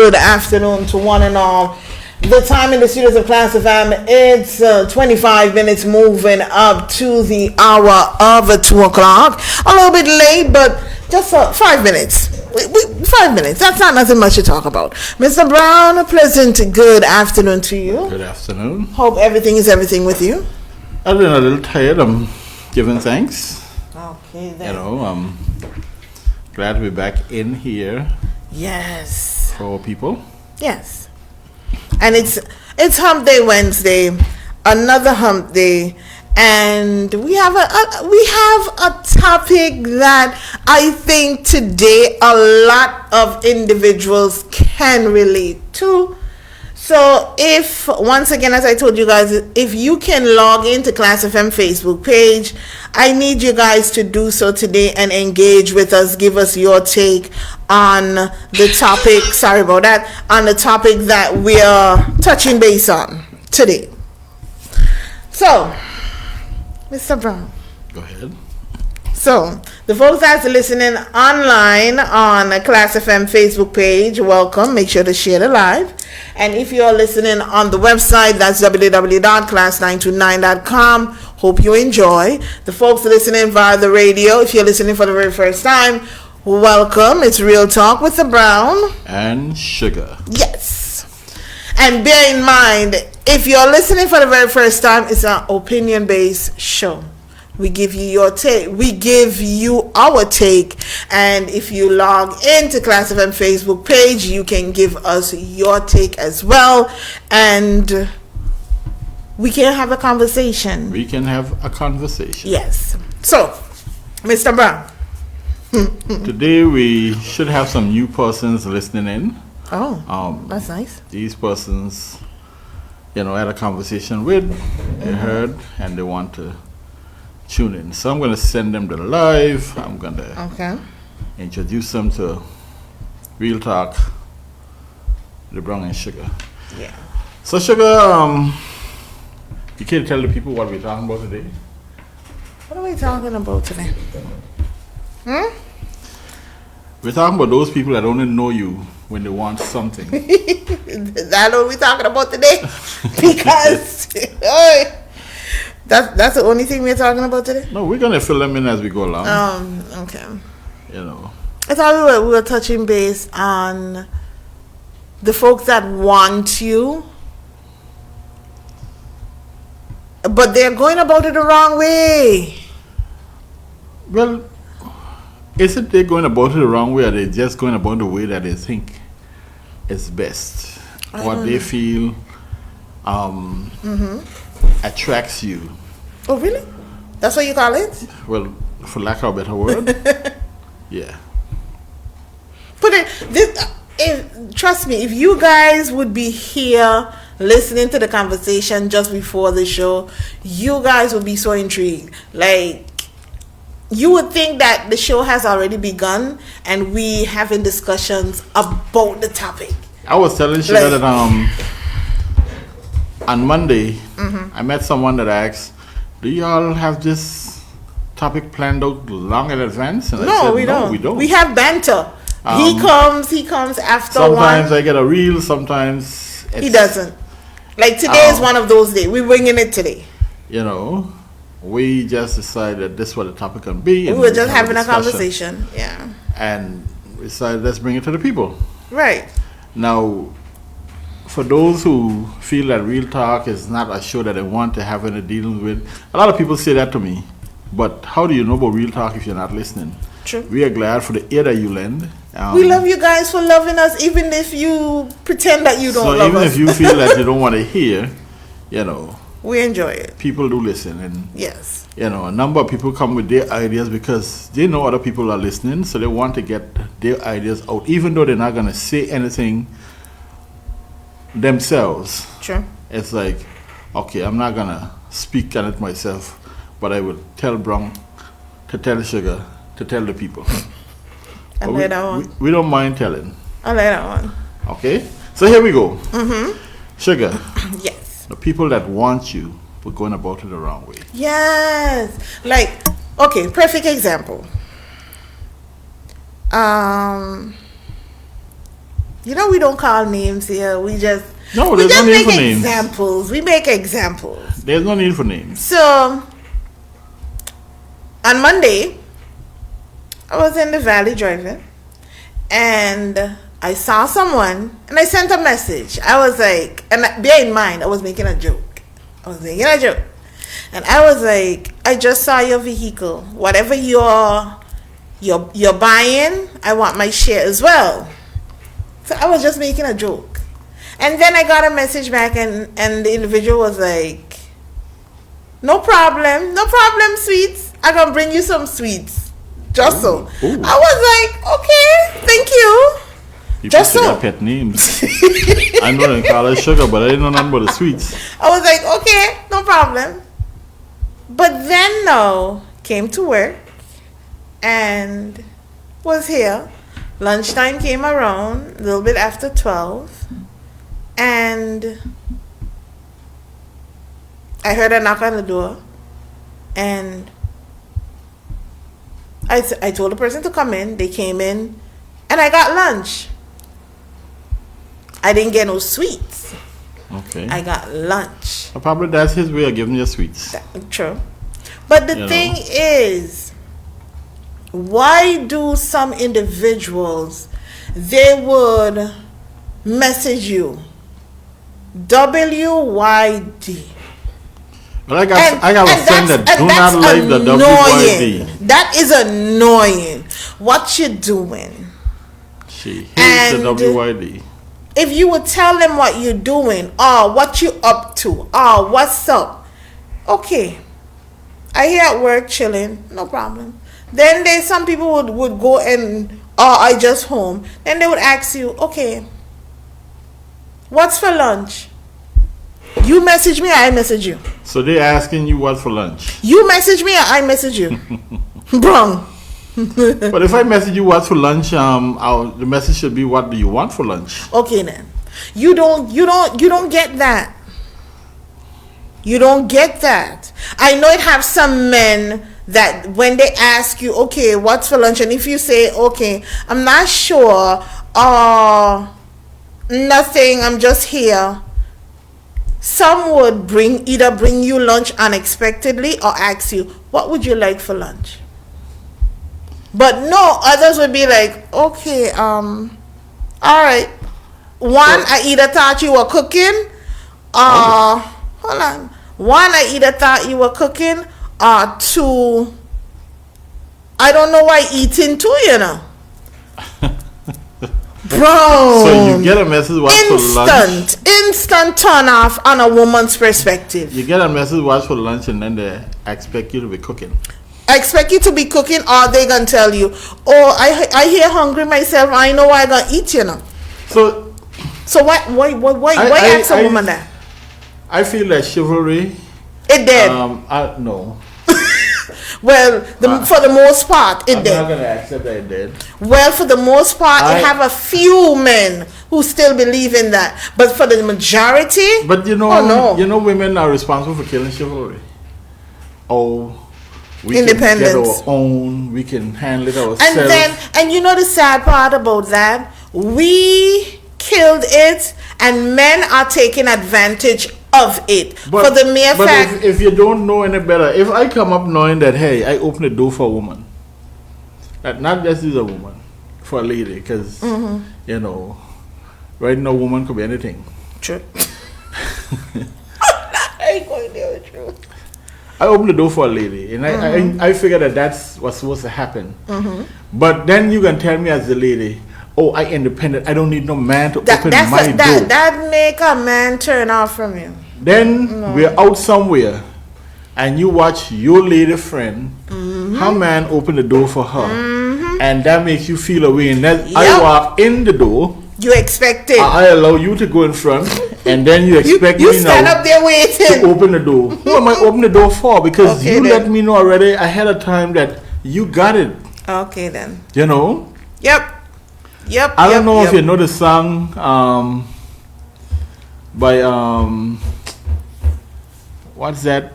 good afternoon to one and all. The time in the studios of Class FM, it's 25 minutes moving up to the hour of 2 o'clock. A little bit late, but just 5 minutes. 5 minutes. That's not nothing much to talk about. Mr. Browne, a pleasant good afternoon to you. Good afternoon. Hope everything is everything with you. I've been a little tired. I'm giving thanks. Okay, then. I'm glad to be back in here. Yes. For people. Yes. And it's Hump Day Wednesday, another Hump Day, and we have a topic that I think today a lot of individuals can relate to. So if, once again, as I told you guys, if you can log into Class FM Facebook page, I need you guys to do so today and engage with us. Give us your take on the topic, sorry about that, on the topic that we are touching base on today. So, Mr. Browne. Go ahead. So, the folks that's listening online on the Class FM Facebook page, welcome. Make sure to share the live. And if you're listening on the website, that's www.class929.com. Hope you enjoy. The folks listening via the radio, if you're listening for the very first time, welcome. It's Real Talk with the Browne and Sugar. Yes. And bear in mind, if you're listening for the very first time, it's an opinion-based show. We give you your take. We give you our take. And if you log into Class FM Facebook page, you can give us your take as well. And we can have a conversation. We can have a conversation. Yes. So, Mr. Browne. Today we should have some new persons listening in. Oh, that's nice. These persons, had a conversation with, they heard, and they want to tune in. So I'm going to send them the live. I'm going to introduce them to Real Talk, the Browne and Sugar. Yeah. So Sugar, you can tell the people what we're talking about today. What are we talking about today? We're talking about those people that only know you when they want something. That's what we're talking about today? Because that's the only thing we're talking about today? No, we're going to fill them in as we go along. Okay. I thought we were touching base on the folks that want you, but they're going about it the wrong way. Well, isn't they going about it the wrong way, or they just going about the way that they think is best? What they feel attracts you. Oh, really? That's what you call it? Well, for lack of a better word, yeah. Trust me, if you guys would be here listening to the conversation just before the show, you guys would be so intrigued. Like, you would think that the show has already begun and we having discussions about the topic. I was telling you that on Monday, I met someone that asked, do y'all have this topic planned out long in advance? And I said, we don't. We don't. We have banter. He comes after sometimes I get a reel, sometimes he doesn't. Like today is one of those days. We're winging it today. We just decided this is what the topic can be. We were just having a conversation. Yeah. And we decided let's bring it to the people. Right. Now, for those who feel that Real Talk is not a show that they want to have any dealings with, a lot of people say that to me. But how do you know about Real Talk if you're not listening? True. We are glad for the ear that you lend. We love you guys for loving us, even if you pretend that you don't love us. So even if you feel that you don't want to hear, we enjoy it. People do listen. And yes. A number of people come with their ideas because they know other people are listening, so they want to get their ideas out, even though they're not going to say anything themselves. True. It's like, okay, I'm not going to speak on it myself, but I will tell Browne to tell Sugar to tell the people. I like that one. We don't mind telling. I like that one. Okay? So here we go. Sugar. Yes. The people that want you, we're going about it the wrong way. Yes. Like, okay, perfect example. We don't call names here. We just there's no need make for names. examples. We make examples. There's no need for names. So on Monday, I was in the valley driving, and I saw someone, and I sent a message. I was like, and bear in mind, I was making a joke. And I was like, I just saw your vehicle. Whatever you're buying, I want my share as well. So I was just making a joke. And then I got a message back, and the individual was like, no problem, sweets. I'm going to bring you some sweets. Just so. Ooh. I was like, okay, thank you. People Just so. got pet names. I know they call it sugar, but I didn't know nothing about the sweets. I was like, okay, no problem. But then, no, came to work and was here. Lunchtime came around, a little bit after 12. And I heard a knock on the door. And I told the person to come in. They came in. And I got lunch. I didn't get no sweets. Okay. I got lunch. Well, probably that's his way of giving you sweets. True. But the thing is, why do some individuals, they would message you, WYD. But I got a friend that do not like the WYD. That is annoying. What you doing? She hates the WYD. If you would tell them what you're doing, or what you up to, or what's up, okay. I here at work chilling, no problem. Then some people would go and, I just home. Then they would ask you, okay, what's for lunch? You message me or I message you? So they're asking you what for lunch? You message me or I message you? Browne. But if I message you what for lunch, the message should be, what do you want for lunch? Okay then. You don't get that. You don't get that. I know it have some men that when they ask you, okay, what's for lunch? And if you say, okay, I'm not sure, nothing, I'm just here. Some would either bring you lunch unexpectedly or ask you, what would you like for lunch? But no, others would be like, okay, all right. One, I either thought you were cooking, hold on. One, I either thought you were cooking, or two, I don't know why eating too, Bro. So you get a message what's for lunch. Instant turn off on a woman's perspective. You get a message what's for lunch, and then they expect you to be cooking. I expect you to be cooking, or they gonna tell you, oh, I hear hungry myself, I know what I gonna eat, So why ask a woman that? I feel that chivalry. It did. No. Well, for the most part, it did. I'm not gonna accept that it did. Well, for the most part, you have a few men who still believe in that, but for the majority, but women are responsible for killing chivalry. We independence. Can get our own. We can handle it ourselves. And the sad part about that, we killed it, and men are taking advantage of it for the mere fact. If you don't know any better, if I come up knowing that, hey, I open the door for a woman, that not just is a woman, for a lady, because right now, woman could be anything. True. I ain't going there with you. I open the door for a lady, and I figure that's what's supposed to happen. But then you can tell me as a lady, I independent. I don't need no man to open my door. That make a man turn off from you. Then we're out somewhere, and you watch your lady friend, her man open the door for her, and that makes you feel away. And then I walk in the door. You expect it. I allow you to go in front, and then you expect you me stand now up there waiting to open the door. Who am I opening the door for? Because you let me know already ahead of time that you got it. Okay then. Yep. I don't know if you know the song by what's that?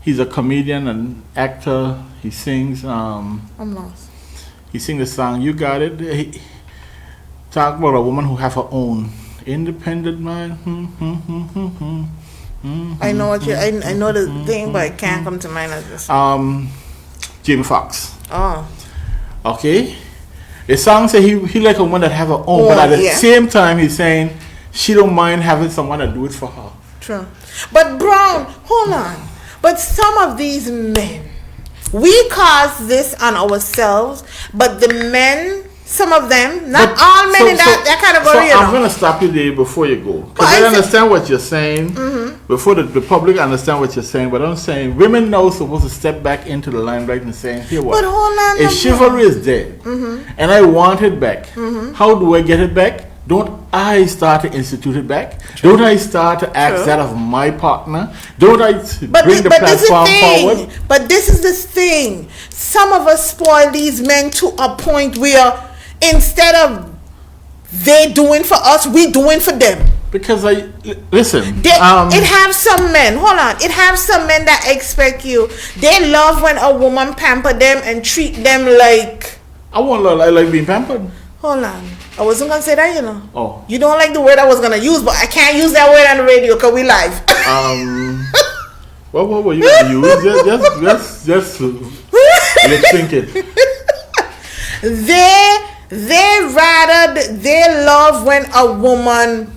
He's a comedian and actor. He sings I'm lost. He sings the song "You Got It." talk about a woman who have her own independent mind. I know what you. I know the thing, but I can't come to mind at this. Jamie Foxx. Oh. Okay. The song say he like a woman that have her own, but at the same time he's saying she don't mind having someone to do it for her. True. But Browne, hold on. But some of these men, we cause this on ourselves, but the men, some of them, not all men in that category. So I'm going to stop you there before you go. Because I understand what you're saying. Before the public understand what you're saying. But I'm saying women now supposed to step back into the limelight and saying, here what? But hold on. If chivalry is dead and I want it back, how do I get it back? Don't I start to institute it back? True. Don't I start to ask that of my partner? Don't I bring the platform forward? But this is the thing. Some of us spoil these men to a point where instead of they doing for us, we doing for them. Because listen. It have some men. Hold on. It have some men that expect you. They love when a woman pamper them and treat them like. I like being pampered. Hold on. I wasn't going to say that, you know. Oh. You don't like the word I was going to use, but I can't use that word on the radio because we live. What were you going to use? Just let's think it. They love when a woman,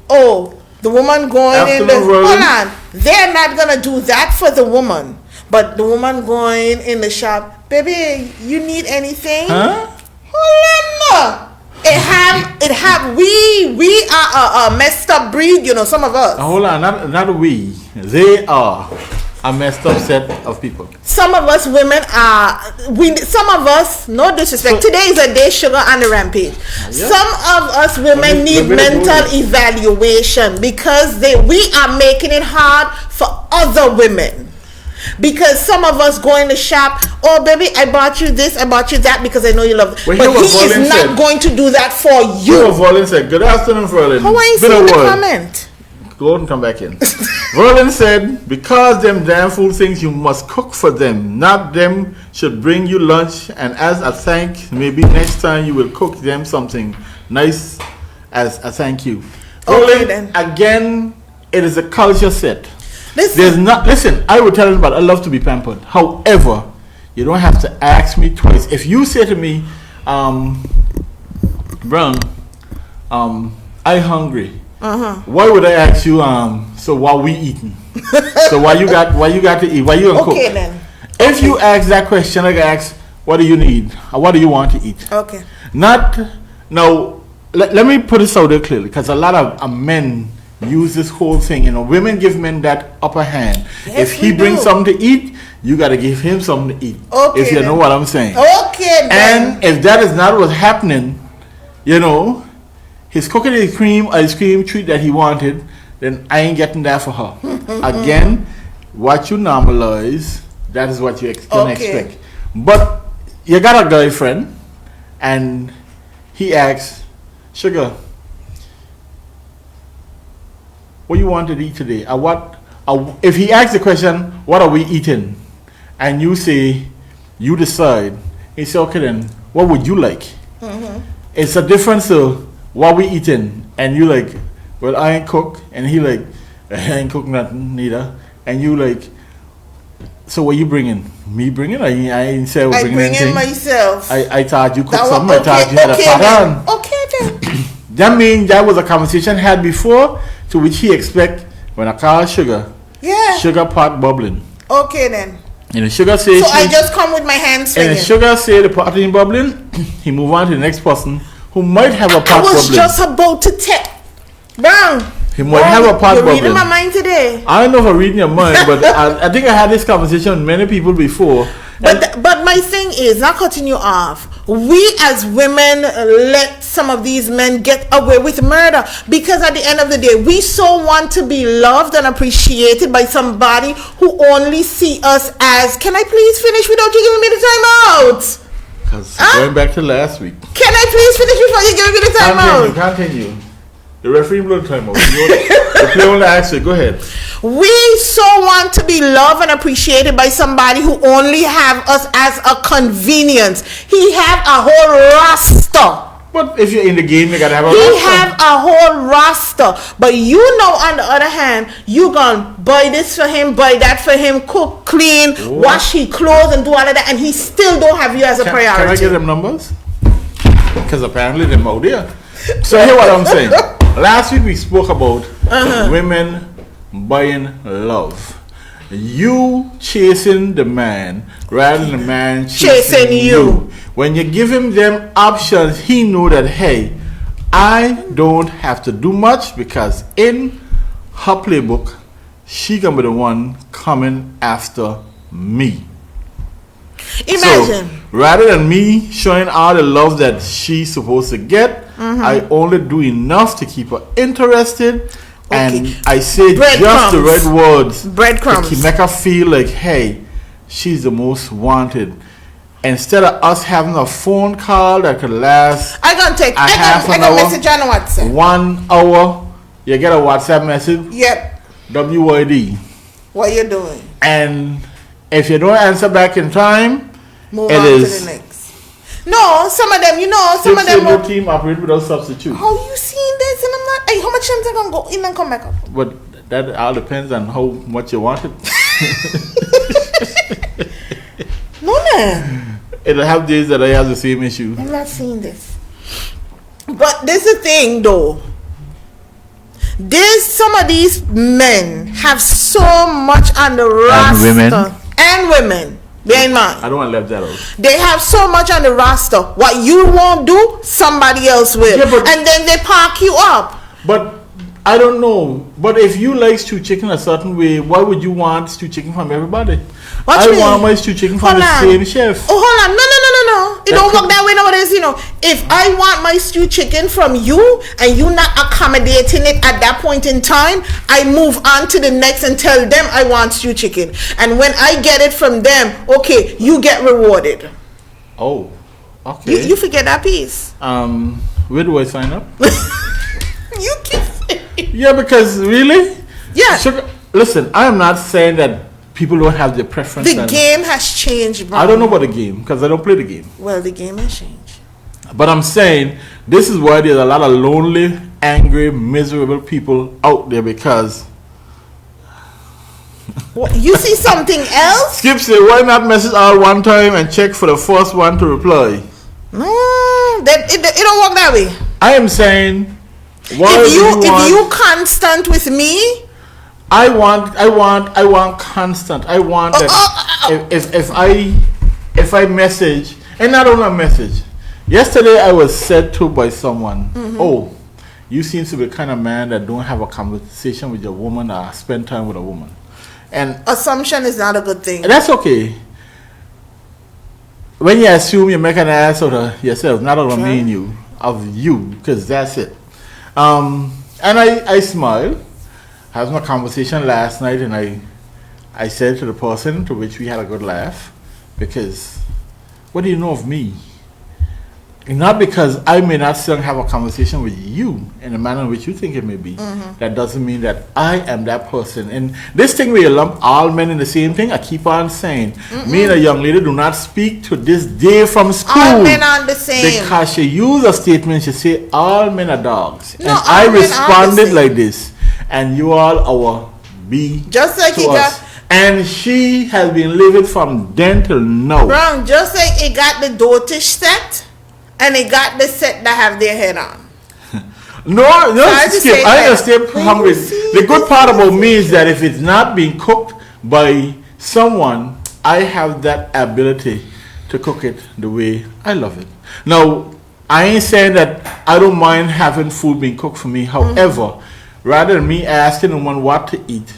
the woman going in the, hold on. They're not going to do that for the woman. But the woman going in the shop, baby, you need anything? Huh? Hold on. We are a messed up breed, you know, some of us. Hold on, not we. They are a messed up set of people. Some of us women are, some of us, no disrespect, today is a day sugar on the rampage. Yeah. Some of us women need mental evaluation because we are making it hard for other women. Because some of us go in the shop, oh baby, I bought you this, I bought you that because I know you love it. But he is not going to do that for you. Verlin said, good afternoon, Verlin. How are you seeing the comment? Go and come back in. Verlin said, because them damn fool things you must cook for them, not them should bring you lunch, and as a thank, maybe next time you will cook them something nice as a thank you. Okay, Verlin, again, it is a culture set. Listen, I would tell them, but I love to be pampered. However, you don't have to ask me twice. If you say to me, Browne, I hungry. Why would I ask you, so while we eating? So why you got to eat? Why you gonna cook? Okay then. If you ask that question, I ask, what do you need? Or what do you want to eat? Okay. Let me put this out there clearly, because a lot of men use this whole thing, you know, women give men that upper hand. Yes, if he brings something to eat, you got to give him something to eat. Okay, if you know what I'm saying. Okay, then. And if that is not what's happening, you know, he's cooking ice cream treat that he wanted, then I ain't getting that for her. Again, what you normalize, that is what you can expect. But you got a girlfriend, and he asks, sugar, what you want to eat today? If he asks the question, what are we eating? And you say, you decide. He say, okay then, what would you like? It's a difference of what we eating. And you like, well, I ain't cook. And he like, I ain't cook nothing neither. And you like, so what you bringing? Me bringing? I ain't say I was bringing anything. I'm bringing myself. I thought you cooked something. I thought you had a pot on. Okay then. That means that was a conversation had before, to which he expect when I call sugar. Yeah. Sugar pot bubbling. Okay then. And the sugar says. So I just come with my hands swinging. And the sugar say the pot ain't bubbling. He move on to the next person who might have a pot bubbling. I was just about to tell. Browne. He might have a pot bubbling. You're reading my mind today. I don't know if I'm reading your mind, but I think I had this conversation with many people before. But my thing is, not cutting you off, we as women let some of these men get away with murder because at the end of the day, we so want to be loved and appreciated by somebody who only see us as, can I please finish without you giving me the time out? Because going back to last week. Can I please finish before you give me the time out? Continue. The referee blew the time out. The player only asked you. Go ahead. We so want to be loved and appreciated by somebody who only have us as a convenience. He have a whole roster But if you're in the game, you gotta have a He roster. have a whole roster. But you know, on the other hand, you gonna buy this for him, buy that for him, cook, clean, wash his clothes, and do all of that, and he still don't have you as a priority. Can I get them numbers? Because apparently they're out there. So here's what I'm saying. Last week we spoke about women buying love. You chasing the man rather than the man chasing you. When you give him them options, he know that, hey, I don't have to do much because in her playbook, she gonna be the one coming after me. Imagine. So, rather than me showing all the love that she's supposed to get, I only do enough to keep her interested. And I say just the right words to make her feel like, hey, she's the most wanted. Instead of us having a phone call that could last I got message on WhatsApp. 1 hour, you get a WhatsApp message. Yep. WYD. What you doing? And if you don't answer back in time, move on to the next. No, some of them, some of them. No team operate without substitute. How you seen this? And I'm not. Hey, how much times I gonna go in and come back up? But that all depends on how much you want it. No, man. It'll have days that I have the same issue. I'm not seeing this. But this is the thing, though. Some of these men have so much on the roster. And women. Bear in mind. I don't want to leave that out. They have so much on the roster. What you won't do, somebody else will. Yeah, and then they park you up. But I don't know. But if you like stew chicken a certain way, why would you want stew chicken from everybody? I want my stew chicken from the same chef. Oh, hold on. No. It don't work that way nowadays, If I want my stew chicken from you and you not accommodating it at that point in time, I move on to the next and tell them I want stew chicken. And when I get it from them, okay, you get rewarded. Oh, okay. You forget that piece. Where do I sign up? You keep saying. Yeah, because really? Yeah. Listen, I am not saying that people don't have their preference. The game has changed, bro. I don't know about the game because I don't play the game. Well, the game has changed. But I'm saying this is why there's a lot of lonely, angry, miserable people out there because... What, you see something else? Skip say, why not message all one time and check for the first one to reply? No, it don't work that way. I am saying... If you constant with me... I want constant. I want that if I message and not only a message. Yesterday I was said to by someone, "Oh, you seem to be the kind of man that don't have a conversation with your woman or spend time with a woman." And assumption is not a good thing. That's okay. When you assume, you make an ass out of yourself, not out of me and you, of you, because that's it. And I smiled. I had my conversation last night, and I said to the person to which we had a good laugh, because what do you know of me? And not because I may not still have a conversation with you in the manner in which you think it may be. That doesn't mean that I am that person. And this thing where you lump all men in the same thing, I keep on saying, me and a young lady do not speak to this day from school. All men are the same. Because she used a statement, she said, all men are dogs. No, and I responded like this. And you all our be just like to us. And she has been living from then till now. Browne, just like it got the dotish set and it got the set that have their head on. No, Skip, I understand hungry. The good part about me is that if it's not being cooked by someone, I have that ability to cook it the way I love it. Now, I ain't saying that I don't mind having food being cooked for me. However, rather than me asking someone what to eat,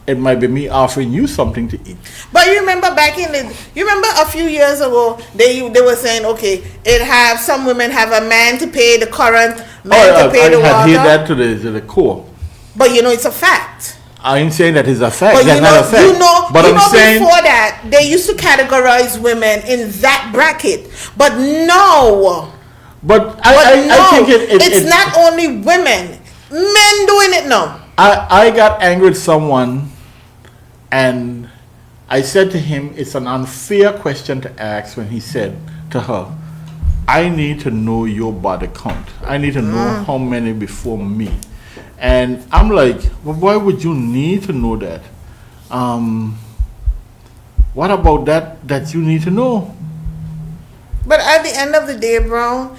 it might be me offering you something to eat. But you remember a few years ago, they were saying, okay, some women have a man to pay the current, man to pay the water. I hear that to the core. But it's a fact. I ain't saying that it's a fact. But that's not a fact. But I'm saying before that, they used to categorize women in that bracket. But no. But I think it's not only women. Men doing it now. I got angry with someone, and I said to him, it's an unfair question to ask when he said to her, I need to know your body count. I need to know how many before me. And I'm like, well, why would you need to know that? What about that you need to know? But at the end of the day, Browne,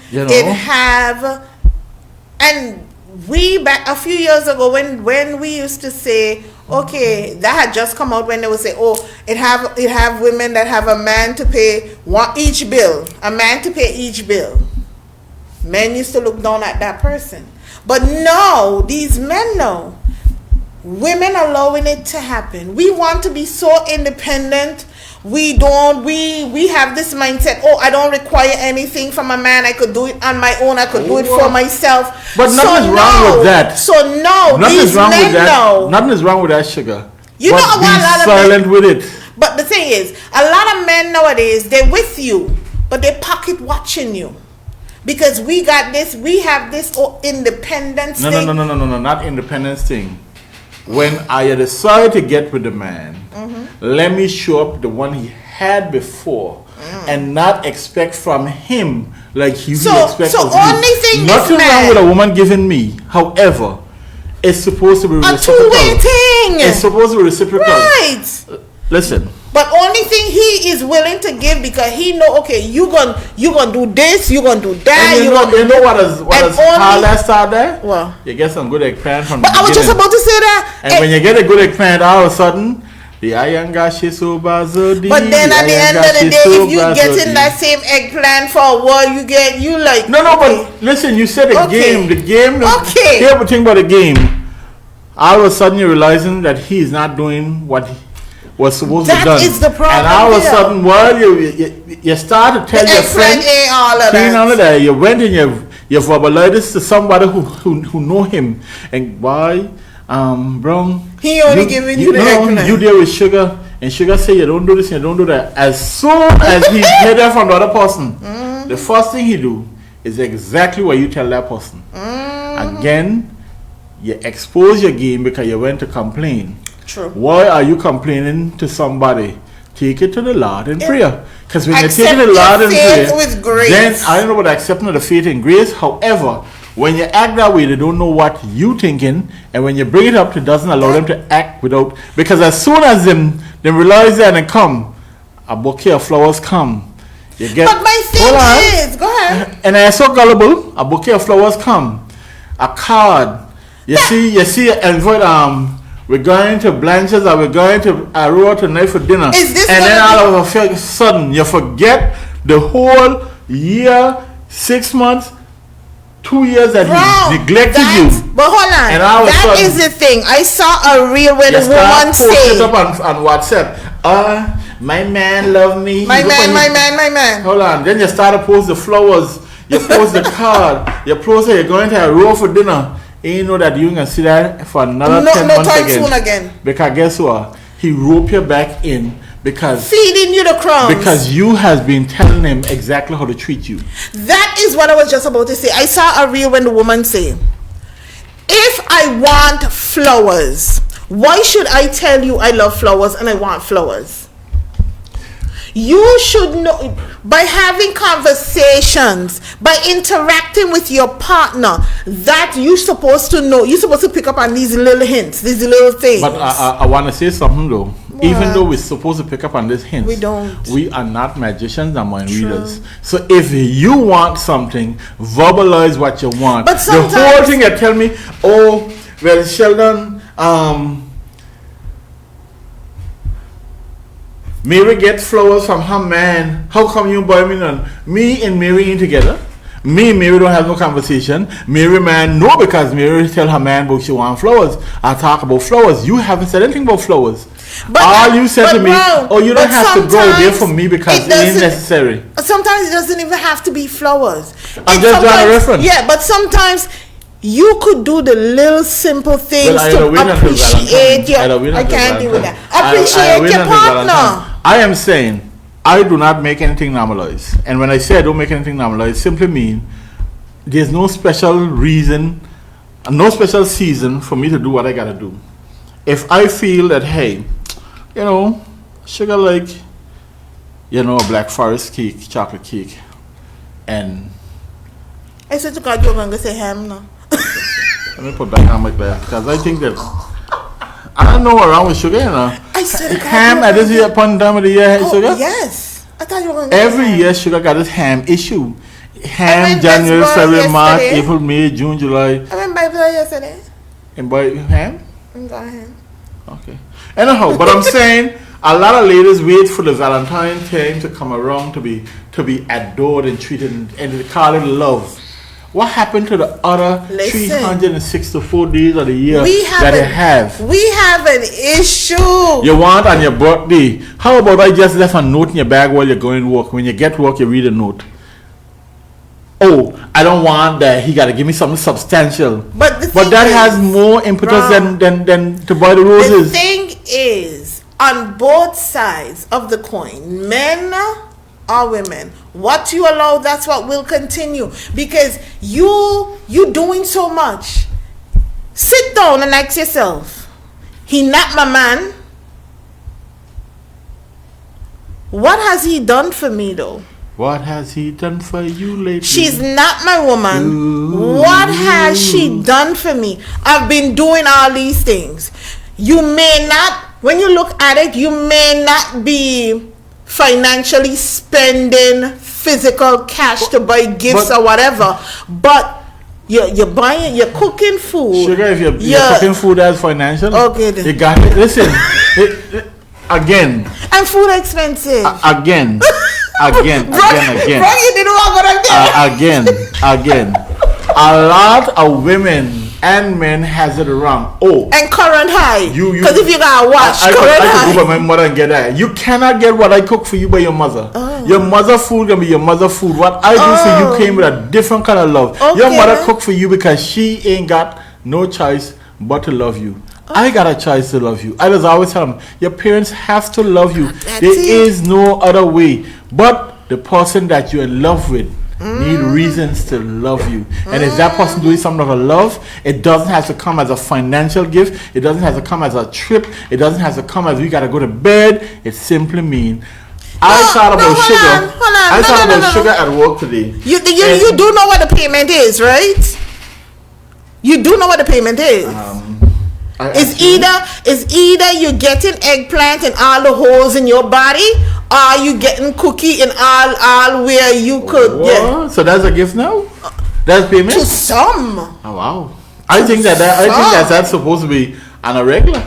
and we back a few years ago when we used to say, okay, that had just come out when they would say, oh, it have women that have a man to pay each bill, a man to pay each bill. Men used to look down at that person. But now, these men know, women allowing it to happen. We want to be so independent. We have this mindset, oh, I don't require anything from a man. I could do it on my own. I could do it for myself. But nothing's wrong with that. So no, these men know. Nothing is wrong with that, sugar. You know what? Be silent with it. But the thing is, a lot of men nowadays, they're with you, but they're pocket watching you. Because we got this, we have this independence thing. No, not independence thing. When I decide to get with the man, let me show up the one he had before and not expect from him like he expects of me. Nothing wrong with a woman giving me. However, it's supposed to be reciprocal. A two-way thing. It's supposed to be reciprocal. Right. Listen. But only thing he is willing to give because he know, okay, you gonna do this, you gonna do that. And you know what is hard that start there? Well, you get some good eggplant from the beginning. I was just about to say that. And when you get a good eggplant, all of a sudden, but then at the end of the day, if you get in that same eggplant for a while, you like. No, but listen, you said the game. Okay. Here's the thing about the game. All of a sudden, you're realizing that he's not doing what he was supposed to do. That is the problem. And all of a sudden, you start to tell your friend, all of that. You went and you verbalized this to somebody who know him. And why, Browne? He only giving you the eggplant. You deal with Sugar, and Sugar say you don't do this and you don't do that. As soon as he heard that from the other person, the first thing he do is exactly what you tell that person. Again, you expose your game because you went to complain. True. Why are you complaining to somebody? Take it to the Lord in prayer. Because when you take it to the Lord in prayer, with grace. then I don't know about accepting of the faith and grace. However, when you act that way, they don't know what you thinking, and when you bring it up, it doesn't allow them to act without. Because as soon as them realize that and come, a bouquet of flowers come. You get. But my thing is, go ahead. And I so gullible. A bouquet of flowers come, a card. You see, envoy we're going to Blanche's or we're going to Aurora tonight for dinner. And then all of a sudden you forget the whole year, 6 months, 2 years that he neglected you. But hold on. And that is the thing. I saw a reel where the woman said. It up on WhatsApp. My man love me. My man. Hold on. Then you start to post the flowers. You post the card. You post it. You're going to Aurora for dinner. And you know that you can see that for another 10 months again. Because guess what? He rope you back in because feeding you the crumbs. Because you has been telling him exactly how to treat you. That is what I was just about to say. I saw a reel when the woman said, if I want flowers, why should I tell you I love flowers and I want flowers? You should know by having conversations, by interacting with your partner, that you're supposed to know. You're supposed to pick up on these little hints, these little things. But I want to say something though. What? Even though we're supposed to pick up on these hints, we don't. We are not magicians and mind readers. So if you want something, verbalize what you want. But sometimes, the whole thing you tell me, oh, well, Sheldon, Mary gets flowers from her man. How come you buy me none? Me and Mary ain't together. Me and Mary don't have no conversation. Mary man no, because Mary tell her man about she want flowers. I talk about flowers. You haven't said anything about flowers. But all you said to me, oh, you don't have to go there for me because it ain't necessary. Sometimes it doesn't even have to be flowers. I'm just drawing a reference. Yeah, but sometimes you could do the little simple things to appreciate your. I can't deal with that. Appreciate your partner. I am saying I do not make anything normalized, and when I say I don't make anything normalized, simply mean there's no special reason, no special season for me to do what I gotta do. If I feel that, hey, Sugar like, a Black Forest cake, chocolate cake, And I said to God, you're going to say ham now. let me put back ham like that because I think that I don't know what wrong with sugar, you know. I said ham at this year point time of the year sugar. Yes, I thought you were going to every year sugar got this ham issue. Ham January, February, March, April, May, June, July. I went by there yesterday. And buy ham? And got ham. Okay. Anyhow, but I'm saying a lot of ladies wait for the Valentine time to come around to be adored and treated and they call it love. What happened to the other 364 days of the year that they have? We have an issue. You want on your birthday. How about I just left a note in your bag while you're going to work? When you get to work, you read a note. Oh, I don't want that. He got to give me something substantial. But that has more impetus than to buy the roses. The thing is, on both sides of the coin, men or women, what you allow, that's what will continue. Because you doing so much. Sit down and ask yourself, he not my man. What has he done for me though? What has he done for you lately? She's not my woman. Ooh. What has she done for me? I've been doing all these things. You may not, when you look at it, you may not be financially spending physical cash to buy gifts or whatever, but you're buying, you're cooking food. Sugar, if you're cooking food as financial, okay then. You got it. Listen, again. And food expensive. Again. Again. A lot of women and men has it wrong. Oh, and current high. Because if you gotta watch current high, I could go by my mother and get that. You cannot get what I cook for you by your mother. Your mother food gonna be your mother food. What I do for you came with a different kind of love. Okay. Your mother cook for you because she ain't got no choice but to love you. I got a choice to love you. I just always tell them, your parents have to love you. There is no other way. But the person that you're in love with need reasons to love you. And if that person doing something of love, it doesn't have to come as a financial gift. It doesn't have to come as a trip. It doesn't have to come as we got to go to bed. It simply means I thought about sugar at work today. You do know what the payment is, right? You do know what the payment is. It's either you're getting eggplant in all the holes in your body, or you getting cookie in all where you could. Yeah. So that's a gift now. That's payment to some. Oh wow! I think that's supposed to be on a regular.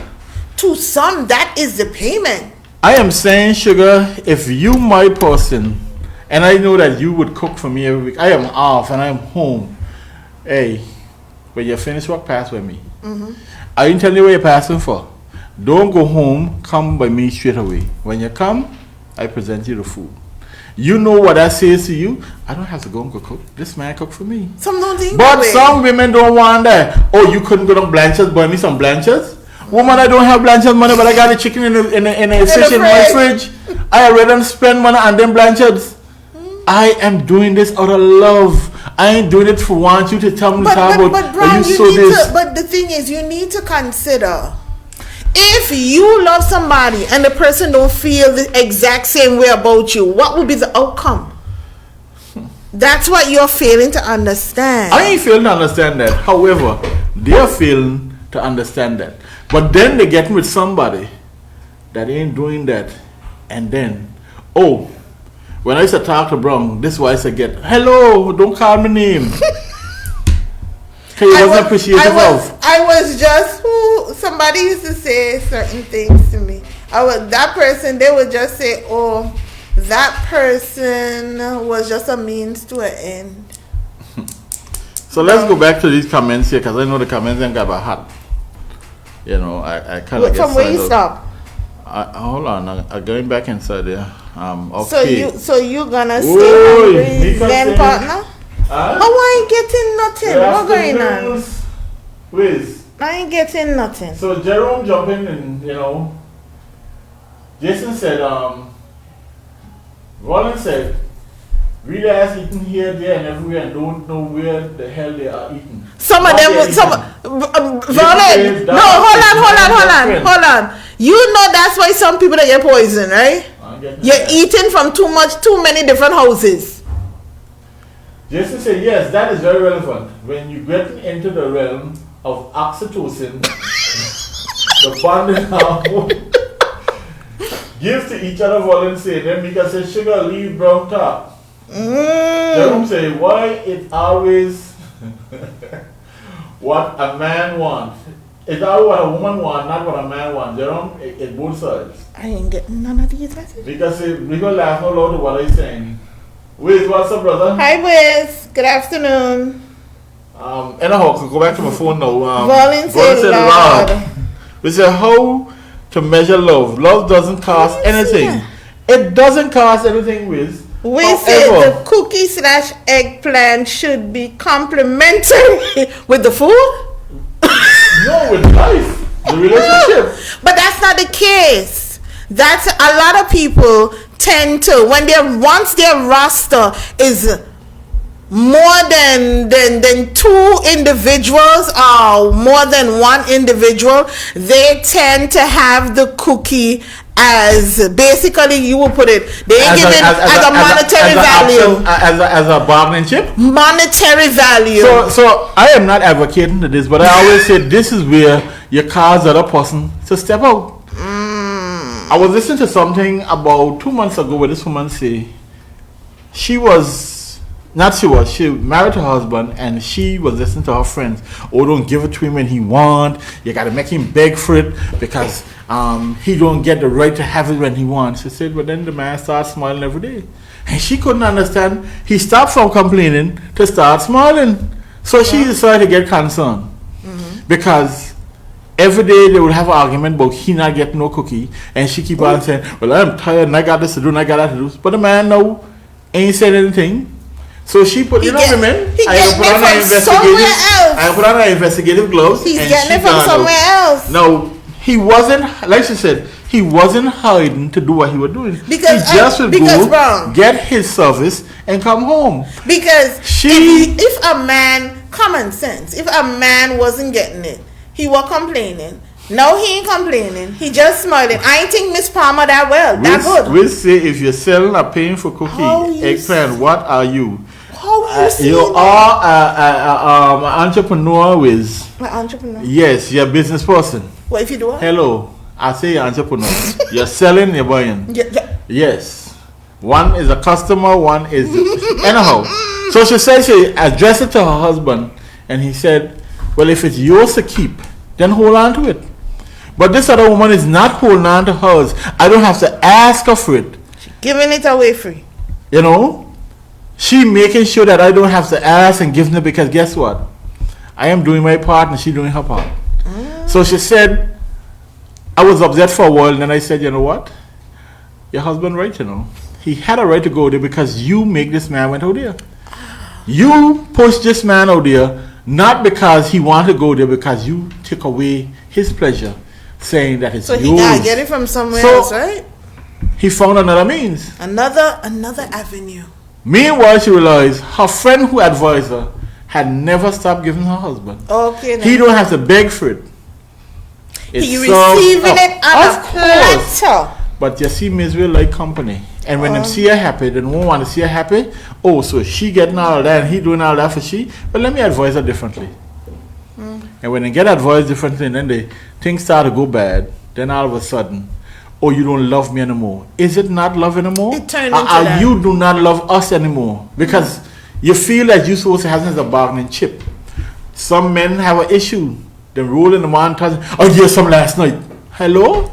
To some, that is the payment. I am saying, sugar, if you my person, and I know that you would cook for me every week. I am off and I'm home. Hey, when you finish work, pass with me. I didn't tell you what you're passing for. Don't go home. Come by me straight away. When you come, I present you the food. You know what that says to you? I don't have to go and go cook. This man cook for me. Some don't think but some women don't want that. Oh, you couldn't go to Blanchard's, buy me some Blanchard's? Woman, I don't have Blanchard's money, but I got the chicken in a fish in my fridge. I already spend money on them Blanchard's. I am doing this out of love. I ain't doing it for want you to tell me about. But Browne, but the thing is, you need to consider, if you love somebody and the person don't feel the exact same way about you, what would be the outcome? That's what you're failing to understand. I ain't failing to understand that. However, they're failing to understand that. But then they get with somebody that ain't doing that, and then, when I used to talk to Browne, this is why I used to get, hello, don't call me name. I wasn't appreciative of. I was just, somebody used to say certain things to me. That person, they would just say, that person was just a means to an end. So let's go back to these comments here, because I know the comments ain't got about hot. You know, I kind of get from where you stop? Hold on, I'm going back inside there. Okay. So you're gonna stay hungry then, partner? I ain't getting nothing. What's going on? Wiz. I ain't getting nothing. So Jerome jumping and Jason said, Roland said, Rita has eaten here, there, and everywhere, and don't know where the hell they are eating. Some of them, Roland. No, hold on. You know that's why some people that get poison, right? You're eating from too many different houses. Just to say, yes, that is very relevant. When you get into the realm of oxytocin, the bonding hormone, give to each other volunteer. Then Mika says, sugar, leave brown top. Jerome say, why it always what a man wants. It's always what a woman wants, not what a man wants. Jerome, it both sides. I ain't getting none of these messages. Because we gonna laugh no loud to what I'm saying. Wiz, what's up, brother? Hi, Wiz. Good afternoon. Anyhow, I go back to my phone now. Volunteer Lord. We say how to measure love. Love doesn't cost anything. It doesn't cost anything, Wiz. We say the cookie / eggplant should be complementary with the food. No, with life, the relationship. But that's not the case. That's a lot of people tend to once their roster is more than two individuals or more than one individual, they tend to have the cookie as basically, you will put it, they give it as a monetary value. As a bargaining chip? Monetary value. So I am not advocating to this, but I always say this is where you cause the other person to step out. I was listening to something about 2 months ago where this woman say she married her husband and she was listening to her friends. Oh, don't give it to him when he want. You got to make him beg for it because he don't get the right to have it when he wants. She said, but then the man starts smiling every day. And she couldn't understand. He stopped from complaining to start smiling. So she decided to get concerned. Because every day they would have an argument about he not getting no cookie. And she keep on saying, well, I'm tired and I got this to do and I got that to do. But the man no ain't said anything. So she put, women, I put on her investigative gloves. He's getting it from somewhere else. No, he wasn't, like she said, he wasn't hiding to do what he was doing. Because he just would go, get his service, and come home. Because if a man, common sense, if a man wasn't getting it, he was complaining. No, he ain't complaining. He just smiling. I ain't think Miss Palmer that well. That good. We'll say if you're selling or paying for cookie, eggplant, what are you? You are an entrepreneur with. An entrepreneur? Yes, you're a business person. What if you do what? Hello, I say you're entrepreneur. You're selling, you're buying. Yes. One is a customer, one is. Anyhow, so she said she addressed it to her husband, and he said, well, if it's yours to keep, then hold on to it. But this other woman is not holding on to hers. I don't have to ask her for it. She's giving it away free. You know? She making sure that I don't have to ask and give them, because guess what? I am doing my part and she doing her part. So she said, I was upset for a while, and then I said, you know what? Your husband right, you know. He had a right to go there because you make this man went out there. You pushed this man out there, not because he wanted to go there, because you took away his pleasure, saying that it's yours. So he gotta get it from somewhere else, right? He found another means. Another avenue. Meanwhile, she realized her friend who advised her had never stopped giving her husband. Okay. He don't have to beg for it. He receiving it on a platter. But you see, Miss will like company. And when they see her happy, they don't want to see her happy. Oh, so she getting all that and he doing all that for she. But let me advise her differently. And when they get advised differently, and then things start to go bad, then all of a sudden, oh, you don't love me anymore. Is it not love anymore? It turned into that. You do not love us anymore. Because you feel that you're supposed to have this as a bargaining chip. Some men have an issue. They roll in the morning, oh, you some last night. Hello?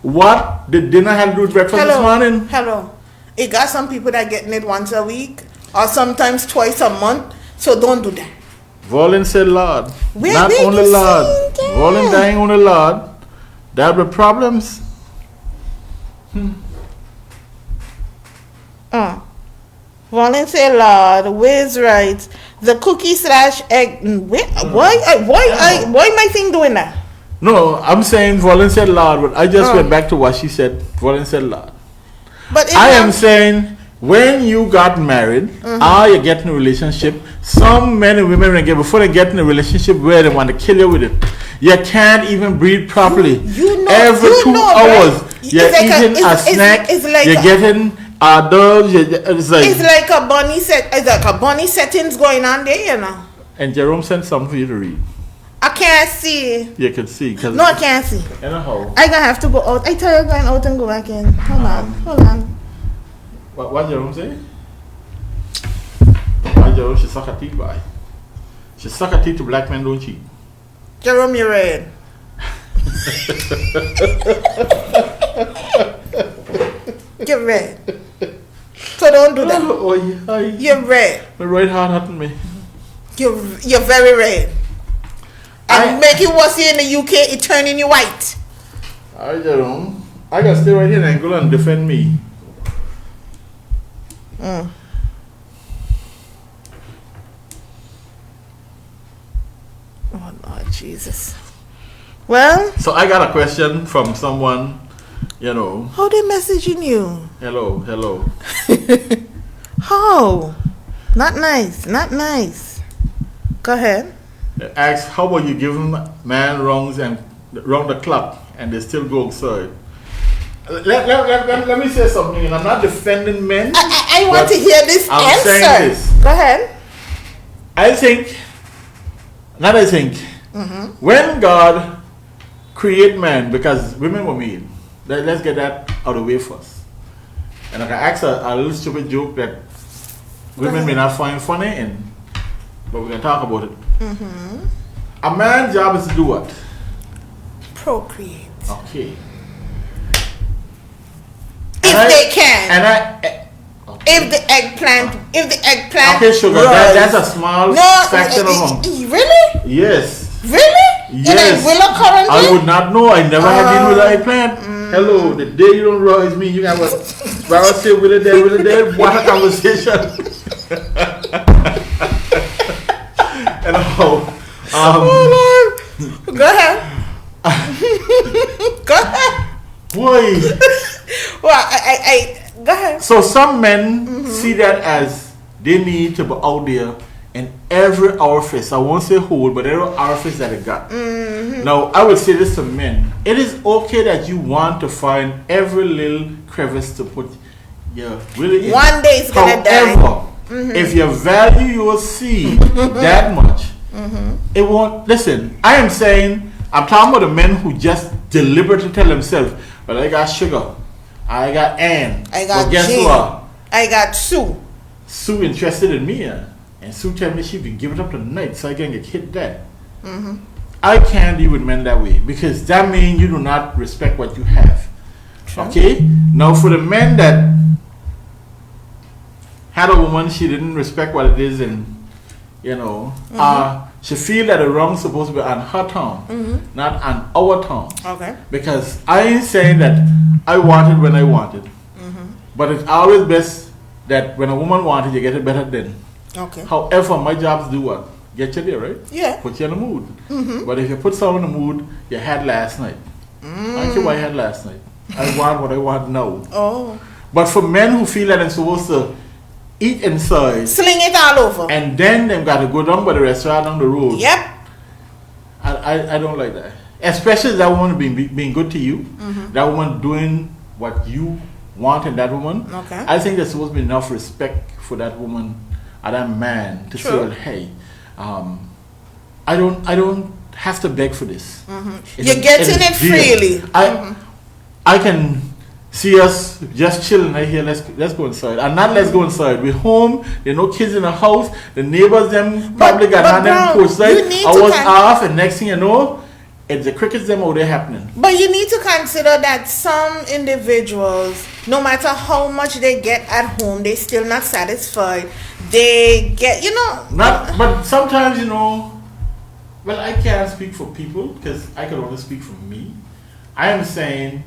What? Did dinner have to do with breakfast this morning? Hello. It got some people that getting it once a week or sometimes twice a month. So don't do that. Volin said Lord. Not only Lord. Volin dying on the Lord. There will be problems. Volin said Lord. Wiz writes the cookie / egg. Why my thing doing that? No, I'm saying Volin said Lord, but I just went back to what she said. Volin said Lord. But I am saying when you got married or you get in a relationship, some men and women before they get in a relationship where they want to kill you with it. You can't even breathe properly. Every 2 hours, right? You're eating a snack. You're getting Doves, it's like a bunny set. It's like a bunny settings going on there, you know. And Jerome sent something for you to read. I can't see. You can see. No, I can't see. Anyhow. I gonna have to go out. I tell you, going out and go back in. Hold on. What Jerome say? Jerome, she suck her teeth by. She suck her teeth to black men don't cheat. Jerome, you're red. You're red. So don't do that. You're red. My right hand hurting me. You're very red. And make it worse here in the UK, it turning you white. Alright, Jerome. I gotta stay right here in Angola and defend me. Oh Lord Jesus. Well, so I got a question from someone, you know. How they messaging you? Hello. How? Not nice. Go ahead. Ask, how about you give man wrongs and round the clock and they still go outside? Let me say something, and I'm not defending men. I want to hear this I'm answer. Saying this. Go ahead. When God create man, because women were made, let's get that out of the way first. And I can ask a little stupid joke that women may not find funny, but we can talk about it. A man's job is to do what? Procreate. Okay. If they can. Okay. If the eggplant. Okay, sugar. That's a small fraction of them. Really? Yes. Really? Yes. I would not know. I never had been with an eggplant. Hello. The day you don't realize me, you have a barrel say with it there. What a conversation. And go ahead. Go ahead. Boy. Well, I go ahead. So some men see that as they need to be out there in every orifice. I won't say hole, but every orifice that it got. Now, I would say this to men. It is okay that you want to find every little crevice to put your really in. One day it's going to die. However, if you value your seed that much, it won't. Listen, I'm talking about the men who just deliberately tell themselves, well, I got Sugar, I got Ann, I got guess Jane, what? I got Sue. Sue interested in me, and Sue tell me she been giving up tonight so I can get hit dead. I can't deal with men that way, because that means you do not respect what you have. True. Okay? Now for the men that had a woman, she didn't respect what it is, and she feel that the wrong's supposed to be on her tongue, not on our tongue. Okay. Because I ain't saying that I wanted when I wanted, but it's always best that when a woman wanted, you get it better then. Okay. However, my job is to do what? Get you there, right? Yeah. Put you in the mood. But if you put someone in the mood you had last night, I don't care what I had last night. I want what I want now. Oh. But for men who feel that they're supposed to eat inside, sling it all over, and then they've got to go down by the restaurant down the road. Yep. I don't like that. Especially that woman being good to you, that woman doing what you want in that woman. Okay. I think there's supposed to be enough respect for that woman or that man to say, well, hey, I don't have to beg for this. You're getting it freely. I can see us just chilling right here. Let's go inside. And not let's go inside. We're home. There are no kids in the house. The neighbors them probably got on them porch light. I was off, and next thing you know, it's the crickets them out there happening. But you need to consider that some individuals, no matter how much they get at home, they still not satisfied. They get, but sometimes, well, I can't speak for people because I can only speak for me. I am saying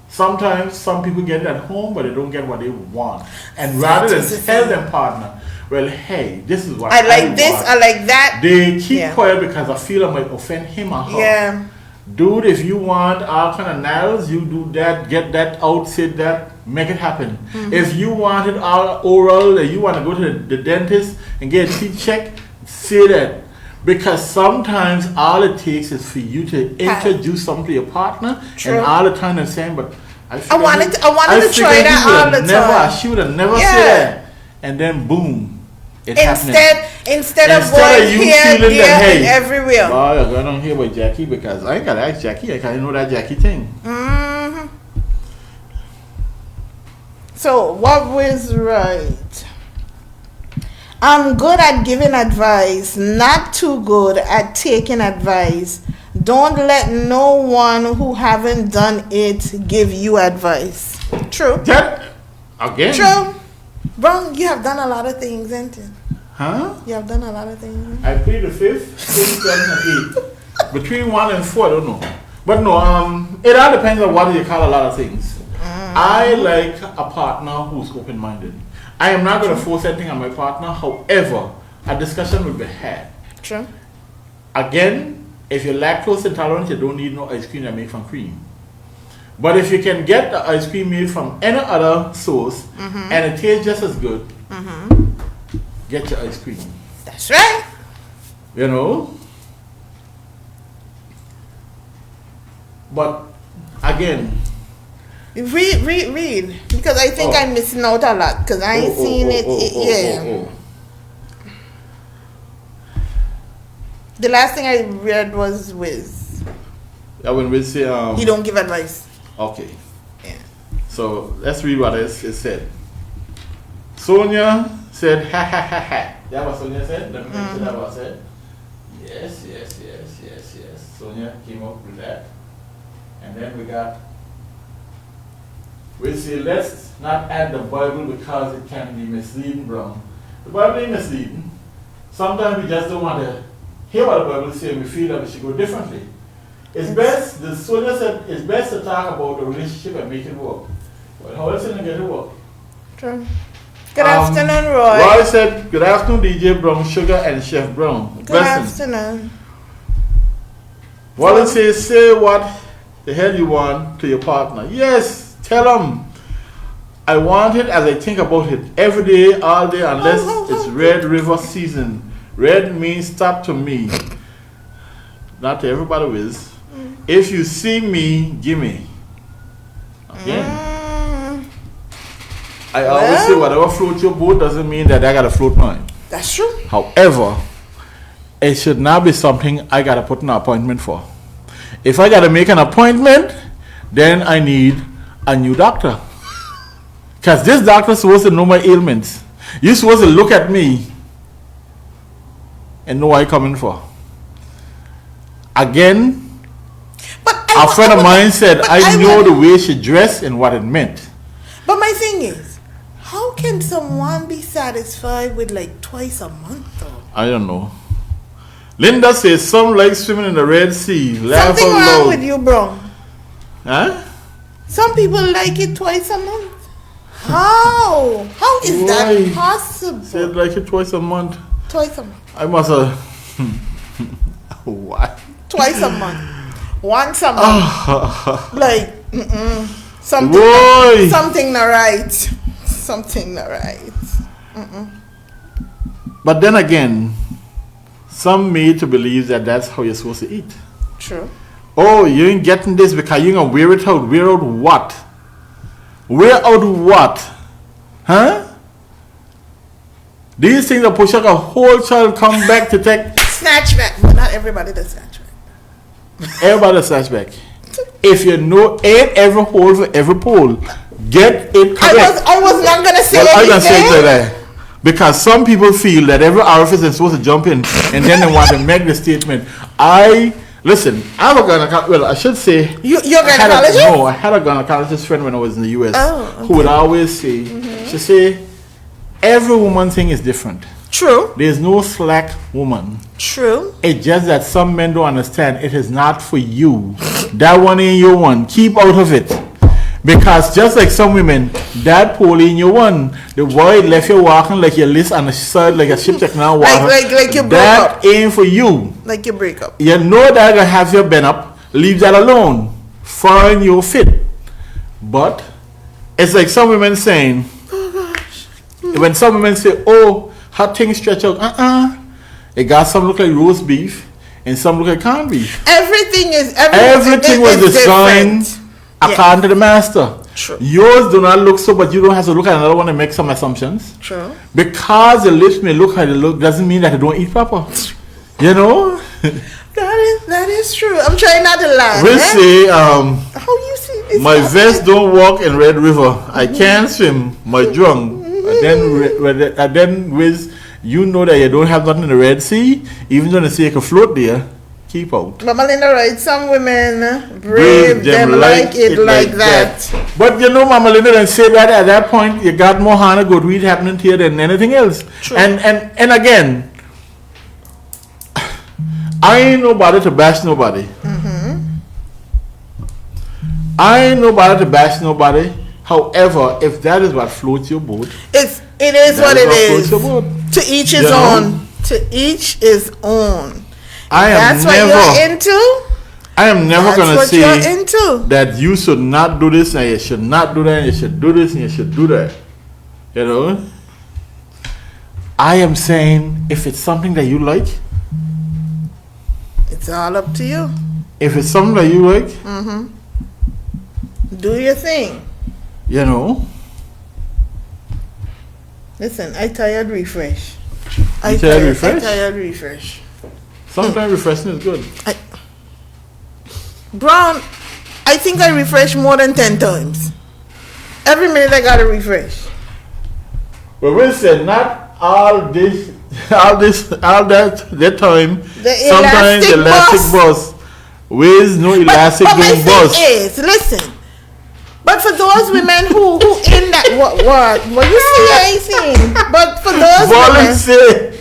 sometimes some people get it at home, but they don't get what they want. And rather than tell them partner, well, hey, this is what I like this, want. I like that. They keep quiet because I feel I might offend him or her. Yeah. Dude, if you want all kind of nails, you do that, get that out, say that, make it happen. If you want it all oral, you want to go to the dentist and get a teeth check, say that. Because sometimes all it takes is for you to introduce something to your partner. True. And all the time they're saying, but I wanted to try that all the time. She would have never said that. And then boom, instead of going here, there, and everywhere. Oh, you're going on here with Jackie because I ain't gotta ask Jackie. I can't know that Jackie thing. Mm-hmm. So what was right? I'm good at giving advice, not too good at taking advice. Don't let no one who haven't done it give you advice. True. That again. True. Browne, you have done a lot of things, ain't you? Huh? You have done a lot of things. I plead the 5th, 6th, 7th, and 8th. Between 1 and 4, I don't know. But no, it all depends on what you call a lot of things. I like a partner who's open-minded. I am not going to force anything on my partner. However, a discussion will be had. True. Again, if you're lactose intolerant, you don't need no ice cream that made from cream. But if you can get the ice cream made from any other source and it tastes just as good, get your ice cream. That's right. You know? But again, read because I think I'm missing out a lot because I ain't seen it. The last thing I read was Wiz. When Wiz say he don't give advice. Okay. Yeah. So let's read what it said. Sonia said ha ha ha ha. That what Sonia said? Let me make sure that what I said. Yes. Sonia came up with that. And then we got, we say, let's not add the Bible because it can be misleading, Browne. The Bible ain't misleading. Sometimes we just don't want to hear what the Bible says and we feel that we should go differently. It's best, the Sonia said, it's best to talk about the relationship and make it work. Well, how else is it going to get it work? True. Good afternoon, Roy. Roy said, good afternoon, DJ Browne, Sugar, and Chef Browne. Good afternoon. Wallen says, say what the hell you want to your partner. Yes, tell them. I want it as I think about it every day, all day, unless it's Red River season. Red means stop to me. Not to everybody with. If you see me, give me. Again. I always say whatever floats your boat doesn't mean that I gotta float mine. That's true. However, it should not be something I gotta put an appointment for. If I gotta make an appointment, then I need a new doctor. Because this doctor's supposed to know my ailments. You're supposed to look at me and know what I'm coming for. Again, a friend of mine said, I know the way she dressed and what it meant. But my thing is, how can someone be satisfied with like twice a month though? I don't know. Linda says some like swimming in the Red Sea. Something wrong with you, bro. Huh? Some people like it twice a month. How? How is that possible? Said like it twice a month. Twice a month. I must have. What? Twice a month. Once a month. Like, something not right. Something not right. But then again, some made to believe that that's how you're supposed to eat. True. Oh, you ain't getting this because you're going to wear it out. Wear out what? Wear out what? Huh? These things that push out a whole child come back to take. Snatch back. But not everybody does snatch back. Everybody does snatch back. If you know, ain't every hole for every pole. Get it correct. I was not going to say anything. I'm going to say it like that. Because some people feel that every orifice is supposed to jump in and then they want to make the statement. Listen, I'm a gynecologist. Well, I should say. You're a gynecologist? I had a gynecologist friend when I was in the US who would always say, she say, every woman thing is different. True. There's no slack woman. True. It's just that some men don't understand it is not for you. That one ain't your one. Keep out of it. Because just like some women, that pole ain't your one. The boy left you walking like your list on the side like a ship that now walking. Like you break that up. That ain't for you. Like you break up. You know that gonna have your bend up. Leave that alone. Find your fit. But it's like some women saying, oh gosh. When some women say, oh, her things stretch out. It got some look like roast beef and some look like corned beef. Everything was designed according to the master. True. Yours do not look so, but you don't have to look at another one and make some assumptions. True. Because the lips may look how they look doesn't mean that they don't eat proper. You know? That is true. I'm trying not to laugh. We'll say, how you see this? my vest don't walk in Red River. I can't swim. My drunk. And then with you know that you don't have nothing in the Red Sea, even though they say you can float there, keep out. Mama Linda, right? Some women brave them like it like that. But you know, Mama Linda, then say that at that point you got more harm and good read happening here than anything else. True. And again, I ain't nobody to bash nobody. Mm-hmm. I ain't nobody to bash nobody. However, if that is what floats your boat, it is what it is. To each his own. To each his own. That's what you're into. I am never going to say into. that you should not do this and you should not do that and you should do this and you should do that. You know? I am saying if it's something that you like, it's all up to you. If it's something that you like, do your thing. You know? Listen, I tired refresh. I tired refresh. Sometimes refreshing is good. Browne, I think I refresh more than 10 times. Every minute I gotta refresh. But we said not all that time. Sometimes the elastic bus. Where's no elastic doing bus? Is listen. But for those women who in that what you see, I ain't seen. But for those women, say,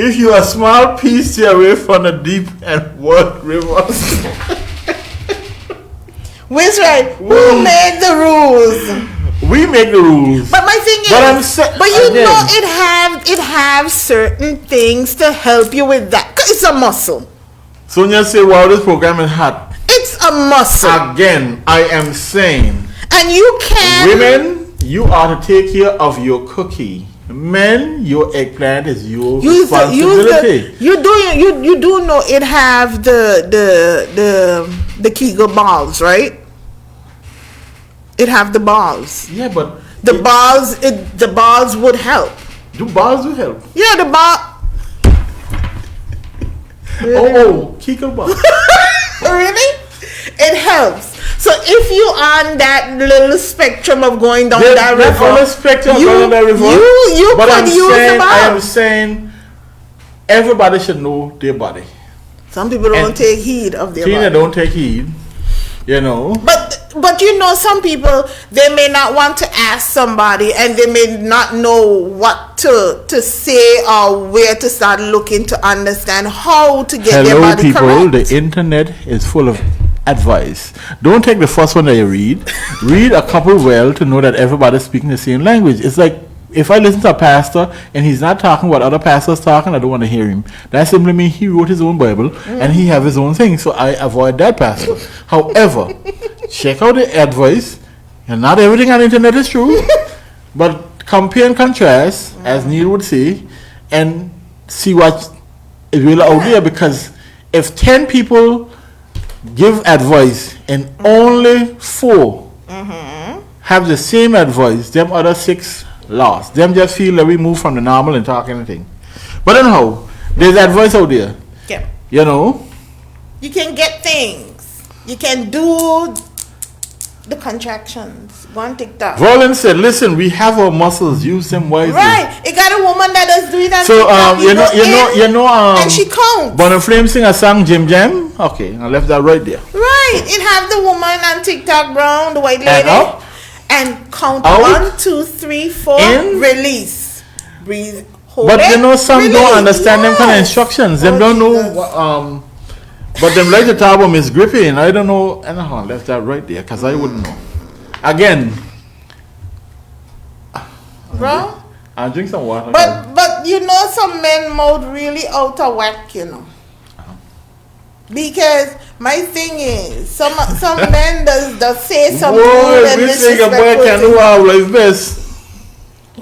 if you are a small piece away from the deep and wide river. Which right? Who made the rules? We make the rules. But my thing is, but you know it have certain things to help you with that. 'Cause it's a muscle. Sonia say, wow, this program is hot. It's a muscle. Again, I am saying. And you can. Women, you are to take care of your cookie. Men, your eggplant is your responsibility. You do know it have the Kegel balls, right? It have the balls. Yeah, but the balls would help. Do balls will help? Yeah, the ball. Oh, Kegel ball. Really? It helps. So if you on that little spectrum of going down that river, on the spectrum of going down that river, you could use the ball. I am saying everybody should know their body. Some people don't take heed of their body. Don't take heed, you know. But you know, some people, they may not want to ask somebody and they may not know what to say or where to start looking to understand how to get their body correct. Hello people, the internet is full of advice. Don't take the first one that you read. Read a couple well to know that everybody's speaking the same language. It's like if I listen to a pastor and he's not talking what other pastors talking, I don't want to hear him. That simply means he wrote his own Bible and he have his own thing. So I avoid that pastor. However, check out the advice. And not everything on the internet is true. But compare and contrast, as Neil would say, and see what is really out there. Because if 10 people give advice and only 4 have the same advice, them other 6 lost. Them just feel that we move from the normal and talk anything. But anyhow, there's advice out there. Yeah. You know? You can get things. You can do the contractions. Go on TikTok. Roland said, listen, we have our muscles, use them wisely. Right. It got a woman that does do it on so, TikTok. you know, and she counts. Browne Flame sing a song, Jim Jam. Okay, I left that right there. Right. It have the woman on TikTok, Browne, the white lady. And up. And count Out. 1, 2, 3, 4. In. Release. Breathe. Hold But it. you know, some Release. don't understand them kind of Yes. instructions. Them don't know. But them like the album is grippy, and I don't know. Anyhow, I left that right there because I wouldn't know. Again, Bro. I'll drink some water. But you know, some men mouth really out of whack, you know. Because my thing is, some men does say some rude and disrespectful can do our life best.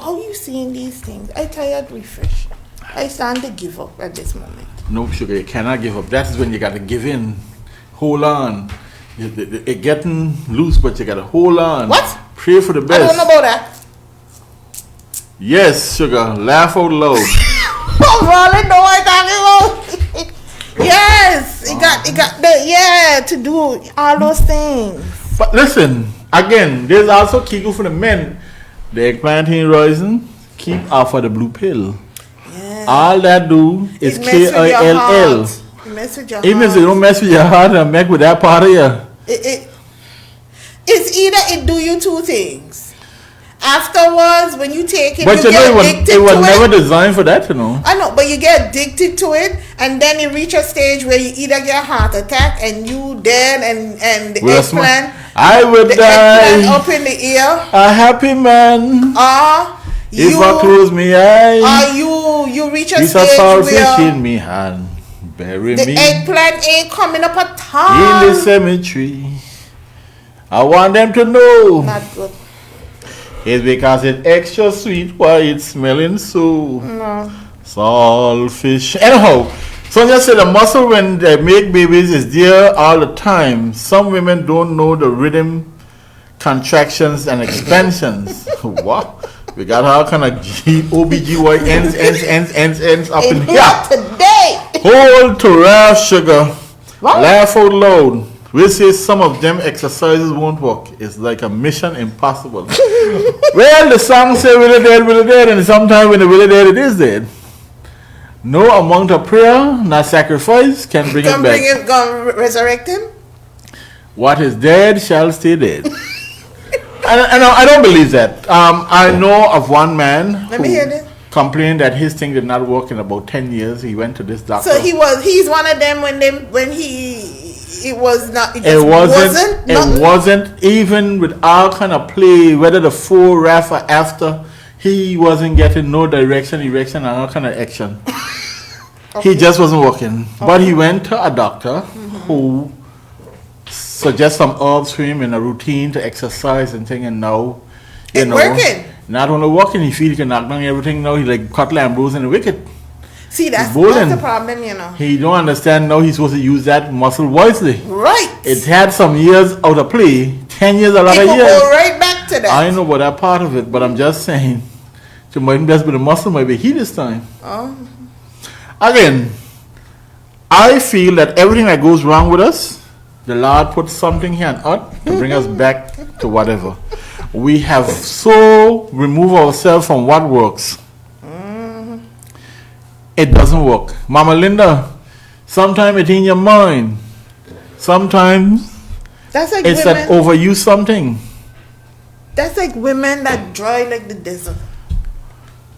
How you seeing these things? I tired refresh. I stand to give up at this moment. No, sugar, you cannot give up. That is when you got to give in. Hold on. It getting loose, but you gotta hold on. What? Pray for the best. I don't know about that. Yes, sugar. Laugh out loud. Oh, Rolling, know what I'm talking about. Yes, it got to do all those things. But listen, again, there's also Kegel for the men. The eggplant ain't rising. Keep off of the blue pill. Yeah. All that do is KILL. It mess with your Even heart. if it don't mess with your heart and mess with that part of you. It's either it do you two things. Afterwards, when you take it, But you get know, addicted it was to never it. designed for that, you know. I know, but you get addicted to it, and then you reach a stage where you either get a heart attack and you dead, and the eggplant. I would die. Eggplant up in the ear. A happy man. If I close me eyes. You reach a It's stage a where fish in me hand. Bury the me eggplant ain't coming up at all. in the cemetery. I want them to know. Not good. It's because it's extra sweet while it's smelling so saltfish. Anyhow, Sonia said the muscle when they make babies is there all the time. Some women don't know the rhythm, contractions, and expansions. What? We got all kind of OBGY ends up in here. Today. Hold to laugh, sugar. What? Laugh out loud. We say some of them exercises won't work. It's like a mission impossible. Well, the song say really dead, and sometimes when the really dead, it is dead. No amount of prayer, not sacrifice, can bring it back. Can resurrect him? What is dead shall stay dead. I don't believe that. I know of one man Let me hear this. complained that his thing did not work in about 10 years. He went to this doctor. So he's one of them it wasn't even with all kind of play, whether the full ref or after, he wasn't getting no erection and all kind of action. Okay. He just wasn't working. Okay. But he went to a doctor who suggests some herbs for him in a routine to exercise and thing, and now it's working. Not only working, he feels he can knock down everything now. He's like Cutler Ambrose in the wicket. See, that's the problem, you know. He don't understand now he's supposed to use that muscle wisely. Right. It had some years out of play. 10 years, a lot of years. Go right back to that. I know about that part of it, but I'm just saying. It might best be the muscle might be he this time. Oh. Again, I feel that everything that goes wrong with us, the Lord put something here on earth to bring us back to whatever. We have so removed ourselves from what works. It doesn't work. Mama Linda, sometimes it's in your mind. Sometimes that's like it's women, that overuse something. That's like women that dry like the desert.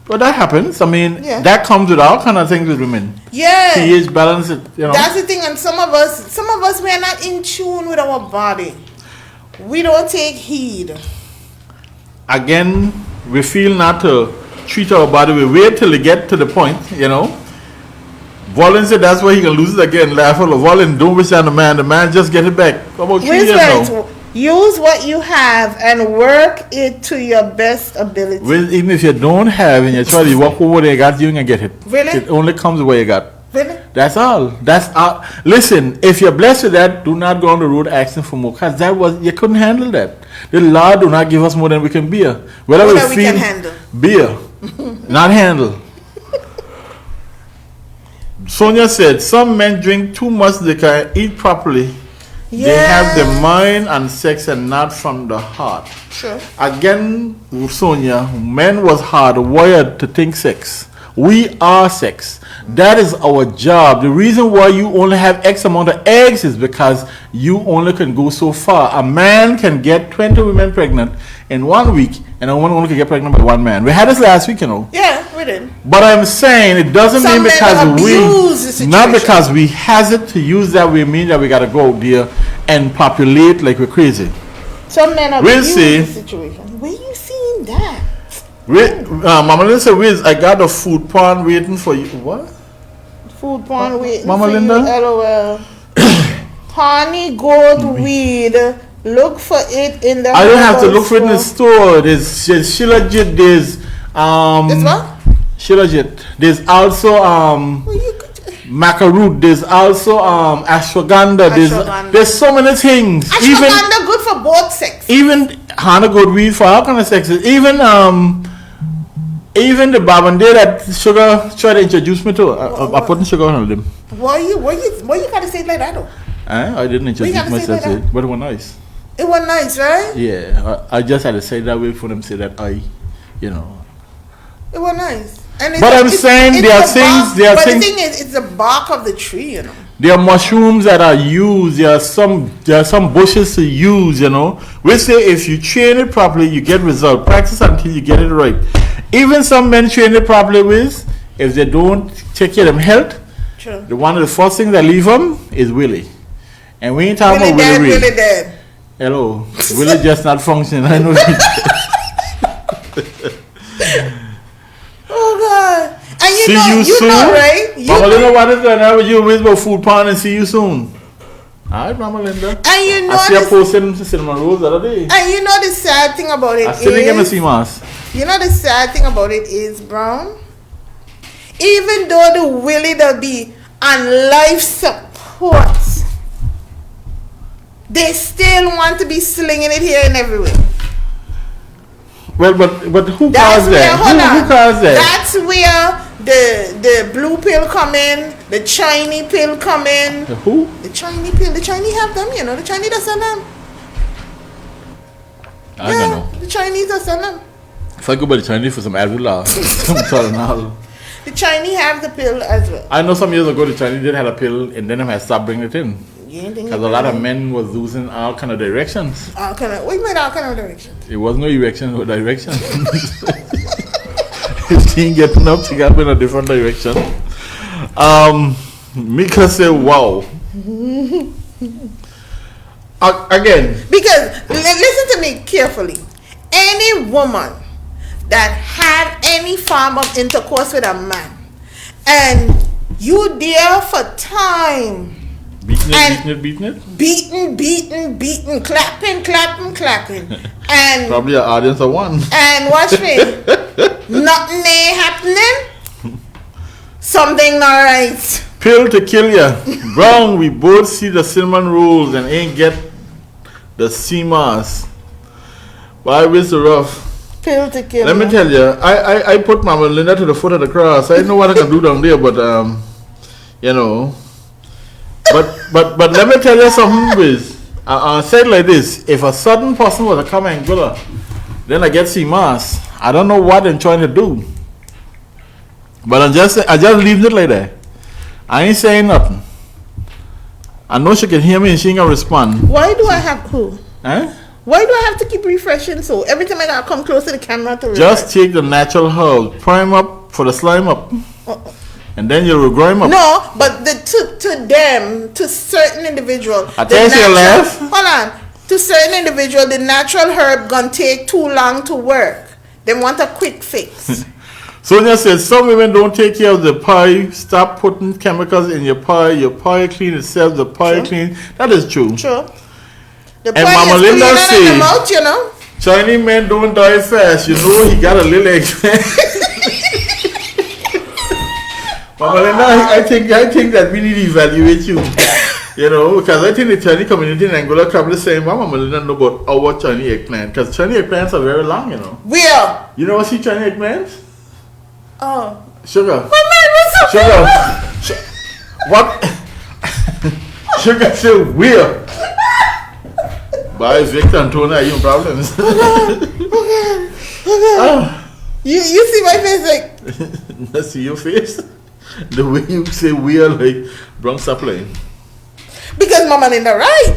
Well, that happens. I mean, that comes with all kind of things with women. Yeah. pH balance, you know. That's the thing, and some of us, we are not in tune with our body. We don't take heed. Again, we feel not to treat our body. We wait till we get to the point, you know. Volin said that's why he can lose it again. Laugh all Volin, don't wish on the man. The man just get it back. About 3 years now. Use what you have and work it to your best ability. Well, even if you don't have and you try to walk over there, got you and get it. Really? It only comes the way you got. Really? That's all. That's all. Listen, if you're blessed with that, do not go on the road asking for more. Because you couldn't handle that. The Lord do not give us more than we can bear. Whatever we can handle. Beer. Not handle. Sonia said, some men drink too much liquor, eat properly. Yeah. They have the mind and sex and not from the heart. Sure. Again, Sonia, men was hardwired to think sex. We are sex. That is our job. The reason why you only have X amount of eggs is because you only can go so far. A man can get 20 women pregnant in 1 week, and a woman only can get pregnant by one man. We had this last week, you know. Yeah, we did. But I'm saying it doesn't mean because not because we has it to use that we mean that we got to go out there and populate like we're crazy. Some men abuse the situation. Where you seeing that? Mama Linda said, Wiz, I got a food porn waiting for you. What? Food porn waiting Mama for Linda? you, LOL. Honey goat weed. Look for it in the I don't have to look for it in the store. There's Shilajit, there's There's what? Shilajit. There's also macaroon. There's also ashwagandha. There's so many things. Ashwagandha good for both sexes. Even Hana good weed for all kind of sexes. Even the babande that Sugar tried to introduce me to, I put sugar on them. Why you gotta say it like that though? I didn't introduce myself to it, but it was nice. It was nice, right? Yeah, I just had to say that way for them to say that It was nice. And but I'm saying there are things. But the thing is, it's the bark of the tree, you know. There are mushrooms that are used. There are some bushes to use, you know. We say if you train it properly, you get result. Practice until you get it right. Even some men train it properly with, if they don't take care of them health, true. One of the first things that leave them is Willie. And we ain't talking about Willie Reed. Willie dead. Hello. Willie just not functioning. I know. Oh God. And see you soon. Know, right? Mama Linda, what is going on with you? With about food pan and see you soon. Alright, Mama Linda. And you know, I see her posting cinnamon rolls the other day. And you know the sad thing about it I still didn't get to see Mars. You know the sad thing about it is, Browne, even though the Willie will be on life support, they still want to be slinging it here and everywhere. Well, but who caused that? Who caused that? That's where the blue pill come in, the Chinese pill come in. The who? The Chinese pill. The Chinese have them, you know. The Chinese don't sell them. I don't know. The Chinese don't sell them. If I go by the Chinese for some Advil, the Chinese have the pill as well. I know some years ago the Chinese did have a pill and then they had stopped bringing it in. Because a lot of men was losing all kind of directions. What do you mean all kind of directions? It was no erection, no direction. If she ain't getting up, she got in a different direction. Mika said, wow. Again. Because, listen to me carefully. Any woman that had any form of intercourse with a man and you there for time, beating it, clapping, and probably an audience of one. And watch me, nothing ain't happening. Something not right. Pill to kill ya. Browne, we both see the cinnamon rolls and ain't get the CMAS. Why was the rough? Pill to kill. Let me tell you, I put Mama Linda to the foot of the cross. I know what I can do down there, but you know. But let me tell you something, Wiz. I said like this: if a sudden person was to come and go, then I get CMAS. I don't know what I'm trying to do, but I just leave it like that. I ain't saying nothing. I know she can hear me and she ain't gonna respond. Why do I have who? Huh? Why do I have to keep refreshing so? Every time I gotta come close to the camera to refresh. Just take the natural herb, prime up for the slime up, and then you'll grow him up. No, but to certain individual. I tell you, laugh. Hold on. To certain individual, the natural herb gonna take too long to work. They want a quick fix. Sonia said some women don't take care of the pie. Stop putting chemicals in your pie. Your pie clean itself. The pie clean. That is true. True. The and Mama Linda said, mouth, you know? Chinese men don't die fast. You know he got a little expense. Mama Linda, I think that we need to evaluate you. You know, because I think the Chinese community in Angola probably saying, well, Mama Linda know about our Chinese eggplant. Because Chinese eggplants are very long, you know. Where? You know what see Chinese eggplants? Oh. Sugar. My man was so Sugar. What? Sugar said, where? Bye, Victor and Tony, are you in problems? Okay. You see my face like... I see your face? The way you say we are like Browne stop playing. Because Mama Linda right.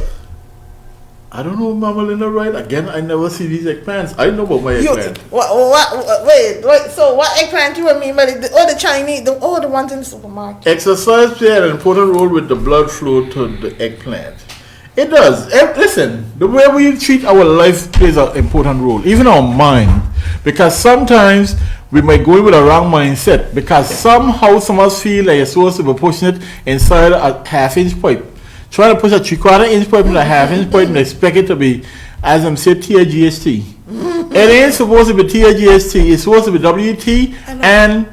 I don't know Mama Linda right. Again, I never see these eggplants. I know about my eggplant. Wait. So what eggplant you mean by the Chinese, the ones in the supermarket? Exercise plays an important role with the blood flow to the eggplant. It does. Listen, the way we treat our life plays an important role, even our mind. Because sometimes we might go in with a wrong mindset. Because somehow some of us feel like you're supposed to be pushing it inside a half-inch pipe. Trying to push a 3/4 inch pipe in a half-inch pipe and expect it to be, as I'm saying, TIGST. It ain't supposed to be TIGST. It's supposed to be WT and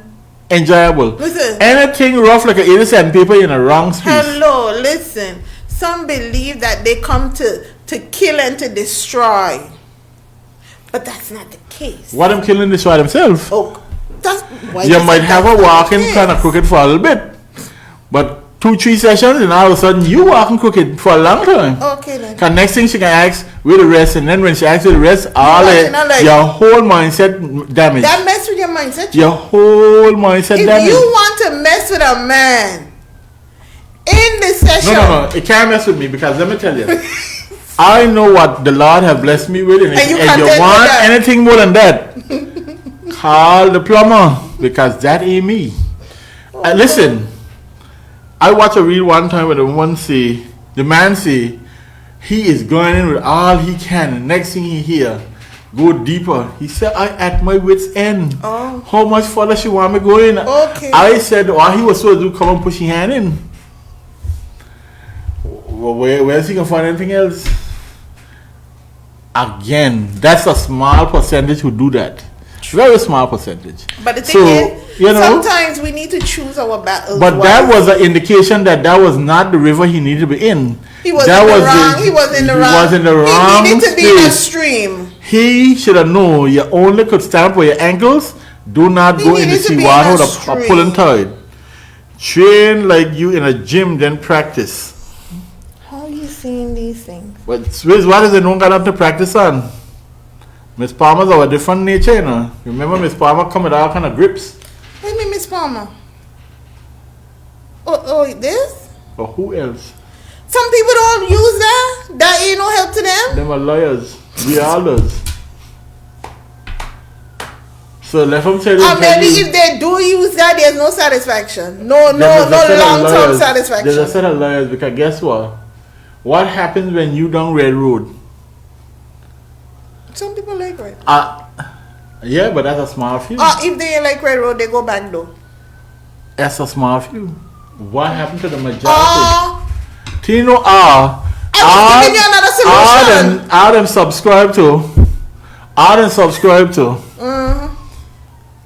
enjoyable. Listen. Anything rough like an 87 paper in a wrong space. Hello, listen. Some believe that they come to kill and to destroy. But that's not the case. What them killing destroy themselves. Oh, that's why you might have a walking kind of crooked for a little bit. But 2-3 sessions and all of a sudden you walking crooked for a long time. Okay then. Cause next thing she can ask where the rest, and then when she asks where the rest, all your whole mindset damaged. That mess with your mindset. Your whole mindset damaged. If you want to mess with a man in the session, no, it can't mess with me because let me tell you, I know what the Lord have blessed me with, and if you want anything more than that, call the plumber because that ain't me. Listen. I watched a reel one time where the man say, he is going in with all he can. And next thing he hear, go deeper. He said, I at my wit's end. Oh. How much further she want me go in? Okay. I said, all he was supposed to do, come and push his hand in. Where is he going to find anything else? Again, that's a small percentage who do that. Very small percentage. But the thing is, sometimes we need to choose our battles. But that was an indication that was not the river he needed to be in. He was in the wrong. He needed to be in a stream. He should have known you only could stand for your ankles. Do not go in the sea water with a pulling tide. Train like you in a gym, then practice. How are you seeing these things? But what is it no got up to practice on? Miss Palmer's of a different nature, you know. Remember Miss Palmer come with all kind of grips? What do you mean Miss Palmer? Oh, this? Or who else? Some people don't use that. That ain't no help to them. Them are lawyers. We are lawyers. So let them tell you. Or maybe if they do use that, there's no satisfaction. No long-term satisfaction. There's a set of lawyers because guess what? What happens when you down Red Road? Some people like Red Road. Yeah, but that's a small few. If they like Red Road, they go back though. That's a small few. What happened to the majority? Tino I'm giving you another solution. Adam subscribe to. Mm-hmm.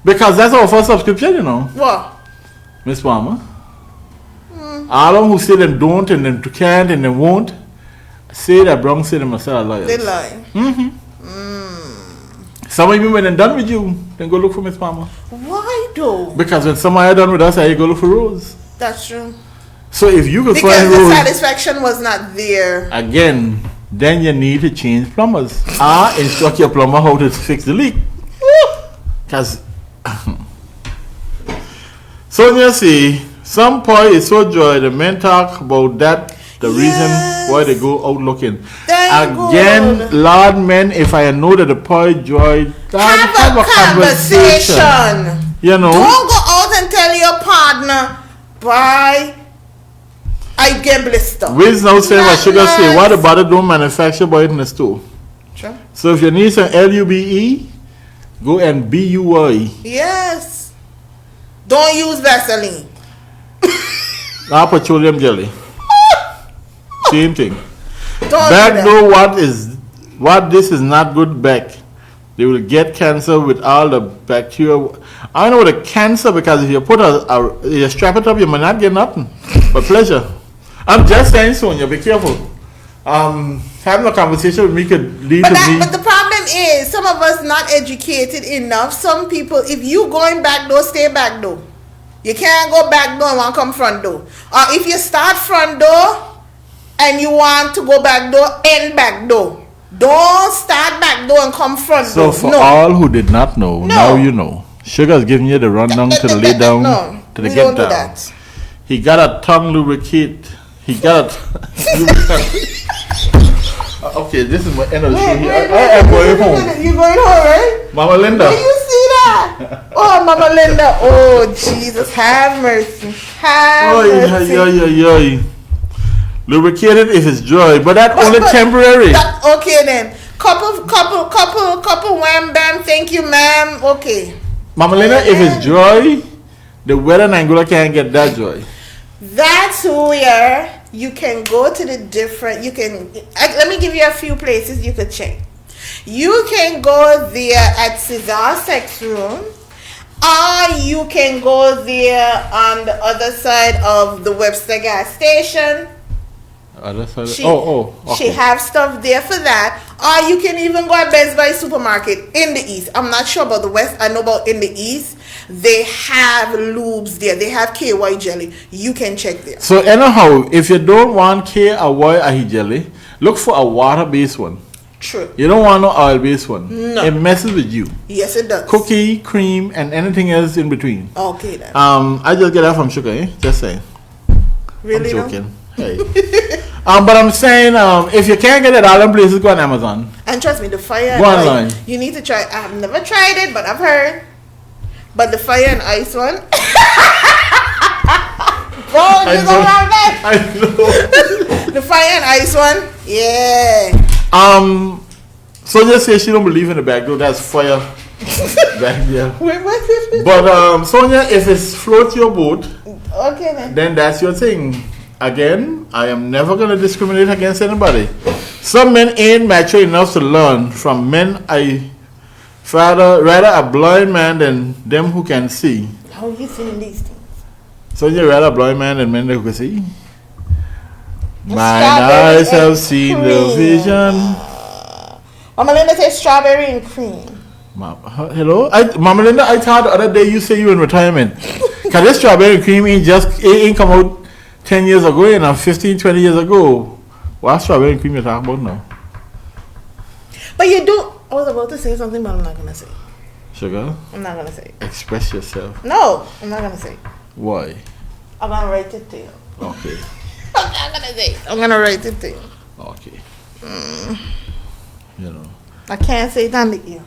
Because that's our first subscription, you know. What? Miss Palmer. All of them who say them don't and them can't and them won't say that Browne say them are liars. They lie. Mm-hmm. Some of you when they're done with you, then go look for Miss Palmer. Why though? Because when somebody are done with us, I go look for Rose. That's true. So if you could find Rose, the satisfaction was not there. Again, then you need to change plumbers. Instruct your plumber how to fix the leak. Because so you see, some boy is so joy the men talk about that. The reason why they go out looking. Again, Lord, men, if I know that the boy joy, have a conversation. You know, don't go out and tell your partner, bye, I get blister. Wiz now saying what Sugar say, what about it don't manufacture by it in the store? Sure. So if you need some LUBE, go and BUI. Yes. Don't use Vaseline. Not petroleum jelly. Same thing. Back know what this is not good back. They will get cancer with all the bacteria. I know the cancer because if you put you strap it up, you might not get nothing but pleasure. I'm just saying, Sonia, be careful. Having a conversation with me could lead to me. But the problem is, some of us not educated enough. Some people, if you going back door, stay back door. You can't go back door and want to come front door. Or if you start front door and you want to go back door, end back door. Don't start back door and come front door. So for all who did not know, now you know. Sugar's giving you the rundown to the lay down, to the get down. That. He got a tongue lubricate. He got a okay, this is my end of the show here. I am going home. You're going home, right? Mama Linda. Can you see that? Oh, Mama Linda. Oh, Jesus. Have mercy. Have mercy. Lubricated if it's dry, but that's only temporary. Okay then. Couple wham bam, thank you ma'am. Okay. Mama Linda, if it's dry, the weather in Angola can't get that dry. That's where you can go to the different, let me give you a few places you could check. You can go there at Cesar Sex Room Or you can go there on the other side of the Webster gas station. Other side. Okay. She have stuff there for that. Or you can even go at Best Buy supermarket in the east. I'm not sure about the west. I know about in the east. They have lubes there. They have KY jelly. You can check there. So anyhow, if you don't want KY ahi jelly, look for a water-based one. True. You don't want no oil-based one. No. It messes with you. Yes, it does. Cookie, cream, and anything else in between. Okay then. I just get that from Sugar, eh? Just saying. Really? I'm joking. Hey. But I'm saying, if you can't get it all in places, go on Amazon. And trust me, the fire go online. You need to try. I've never tried it, but I've heard. But the fire and ice one. Bro, you go around that. I know. The fire and ice one. Yeah. Sonia says she don't believe in the back door. That's fire back there. Wait. But Sonia, if it's float your boat, okay then that's your thing. Again, I am never gonna discriminate against anybody. Some men ain't mature enough to learn from men. I rather a blind man than them who can see. How are you seeing these things? Sonia, rather a blind man than men who can see. Mine eyes have seen the vision. Mama Linda says strawberry and cream. Hello? Mama Linda, I thought the other day you say you in retirement. Because this strawberry and cream ain't come out 10 years ago and 15, 20 years ago. What strawberry and cream you talking about now? But you do. I was about to say something, but I'm not going to say. Sugar? I'm not going to say. Express yourself. No, I'm not going to say. Why? I'm going to write it to you. Okay. I'm not going to say. I'm going to write it to you. Okay. You know. I can't say it on the ear.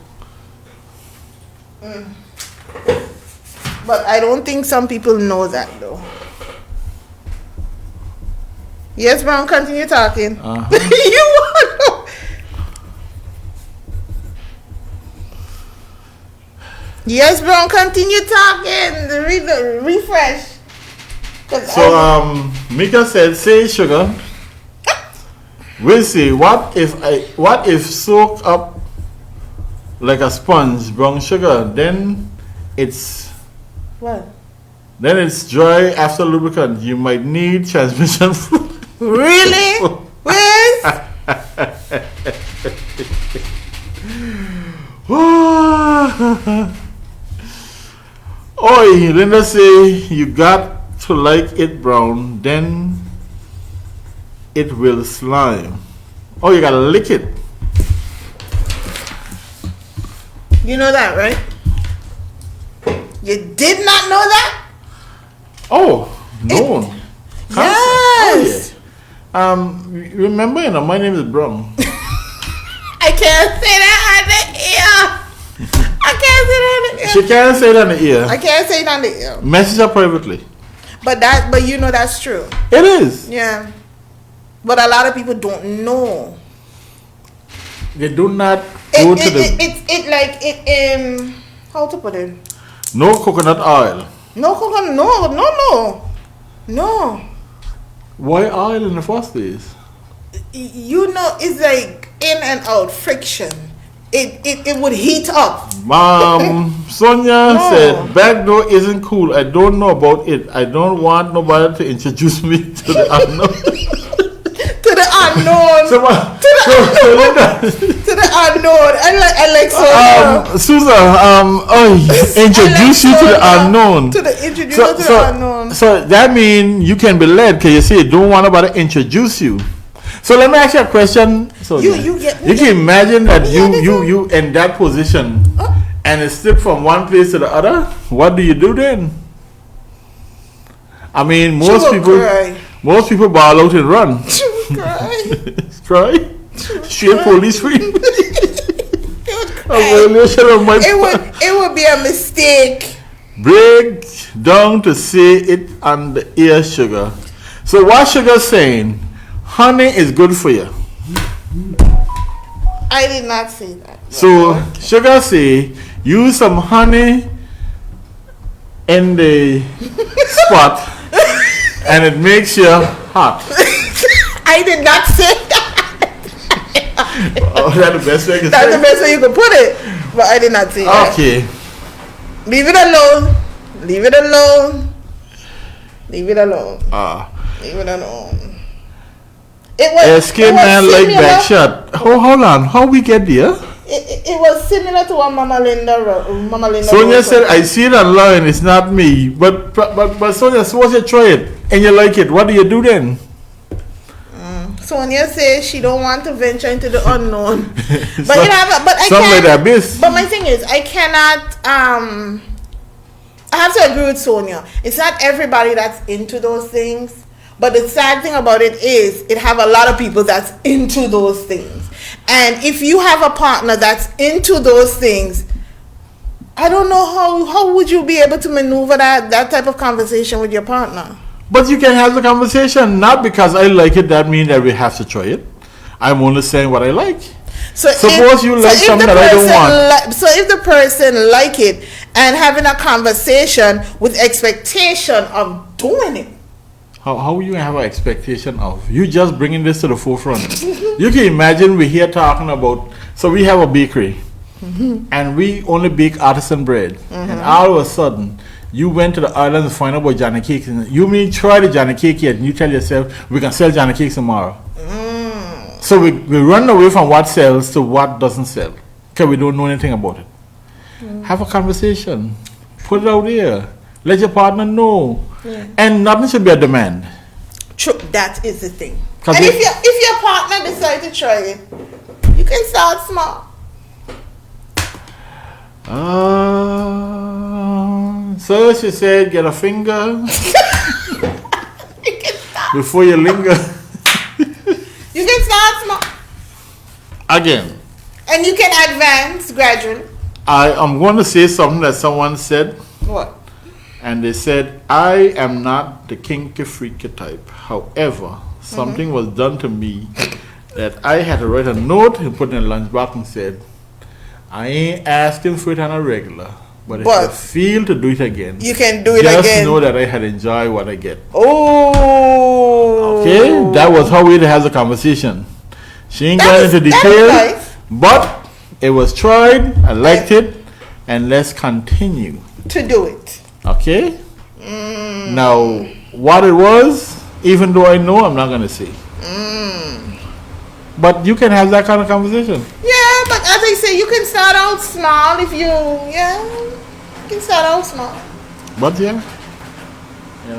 But I don't think some people know that though. Yes, Browne, continue talking. You want to? Yes, Browne, continue talking. Refresh. So, Mika said, say Sugar. We'll see. What if soak up like a sponge, brown sugar? Then it's what? Then it's dry after lubricant. You might need transmission fluid. Really? Where's? Oi, Linda say you got to like it brown, then it will slime. Oh, you gotta lick it. You know that, right? You did not know that? Oh, no. Yes. Oh, yeah. Remember, my name is Browne. I can't say that on the ear. I can't say that on the ear. She can't say it on the ear. I can't say it on the ear. Message her privately. But you know that's true. It is. Yeah. But a lot of people don't know. They do not go to the... how to put it? No coconut oil. No coconut, no. Why oil in the first place? You know, it's like in and out friction. It would heat up. Sonia said, back door isn't cool. I don't know about it. I don't want nobody to introduce me to the unknown. To the unknown. To the unknown. I like Sonia. Susan, introduce you to the unknown. To the unknown. So that means you can be led because you say you don't want nobody to introduce you. So let me ask you a question. So you can imagine that you in that position and it slip from one place to the other. What do you do then? I mean, most people ball out and run. Cry. Straight police free. It would be a mistake. Break down to say it on the ear, Sugar. So what Sugar saying? Honey is good for you. I did not say that. So Sugar say use some honey in the spot and it makes you hot. I did not say that. Oh, that's the best way you can That's the best way you can put it. But I did not say that. Okay. Leave it alone. Leave it alone. Leave it alone. Leave it alone. It was. Skin man like back shot. Hold on. How we get there? It was similar to what Mama Linda Sonia said, I see it online. It's not me. But Sonia, suppose you try it and you like it. What do you do then? Sonia says she don't want to venture into the unknown. But so, you know, but I can't. Like that, but my thing is, I cannot. I have to agree with Sonia. It's not everybody that's into those things. But the sad thing about it is, it have a lot of people that's into those things. And if you have a partner that's into those things, I don't know how would you be able to maneuver that type of conversation with your partner. But you can have the conversation, not because I like it, that means that we have to try it. I'm only saying what I like. So suppose you like something that I don't want. So if the person like it and having a conversation with expectation of doing it. How you have an expectation of? You just bringing this to the forefront. You can imagine we're here talking about, so we have a bakery. And we only bake artisan bread. And all of a sudden, you went to the island to find out about Johnny Cakes. And you mean try the Johnny Cake yet, and you tell yourself, we can sell Johnny Cakes tomorrow. So we run away from what sells to what doesn't sell. Because we don't know anything about it. Have a conversation. Put it out there. Let your partner know. And nothing should be a demand. True, that is the thing. And if your partner decides to try it, you can start small. So she said, get a finger You can start. before you linger. You can start small. Again. And you can advance gradually. I am going to say something that someone said. What? And they said, I am not the kinky freaky type. However, something was done to me that I had to write a note and put in a lunchbox and said, I ain't asking for it on a regular. But if you feel to do it again, you can do it just again. Just know that I had enjoyed what I get. Oh. Okay? That was how we has a conversation. She ain't got into detail. Nice. But it was tried. I liked it. And let's continue to do it. Okay? Now, what it was, even though I know, I'm not going to say. But you can have that kind of conversation. Yeah, but as I say, you can start out small if you can start out small. But yeah.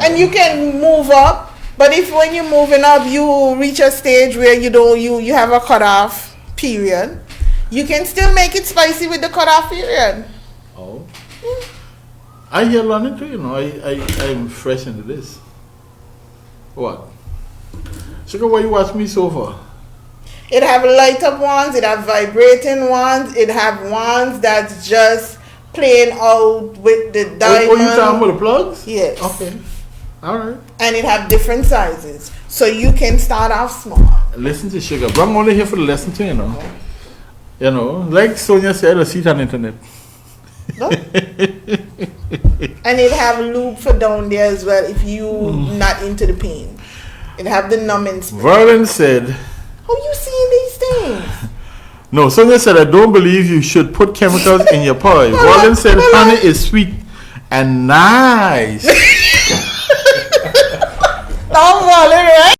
And you can move up. But if when you're moving up, you reach a stage where you have a cutoff period, you can still make it spicy with the cutoff period. Oh. Yeah. I hear learning too, I'm fresh into this. What? Sugar, why you watch me so far? It have light up ones, it have vibrating ones, it have ones that's just plain out with the diamond. Oh, you talking about the plugs? Yes. Okay. Alright. And it have different sizes. So you can start off small. Listen to Sugar. But I'm only here for the lesson too, like Sonia said, I see it on the internet. No? And it have lube for down there as well if you not into the pain. It have the numbing spray. Vernon said, how you seeing these things? No, Sonia said, I don't believe you should put chemicals in your pie. Vernon said, honey is sweet and nice. Don't worry, right?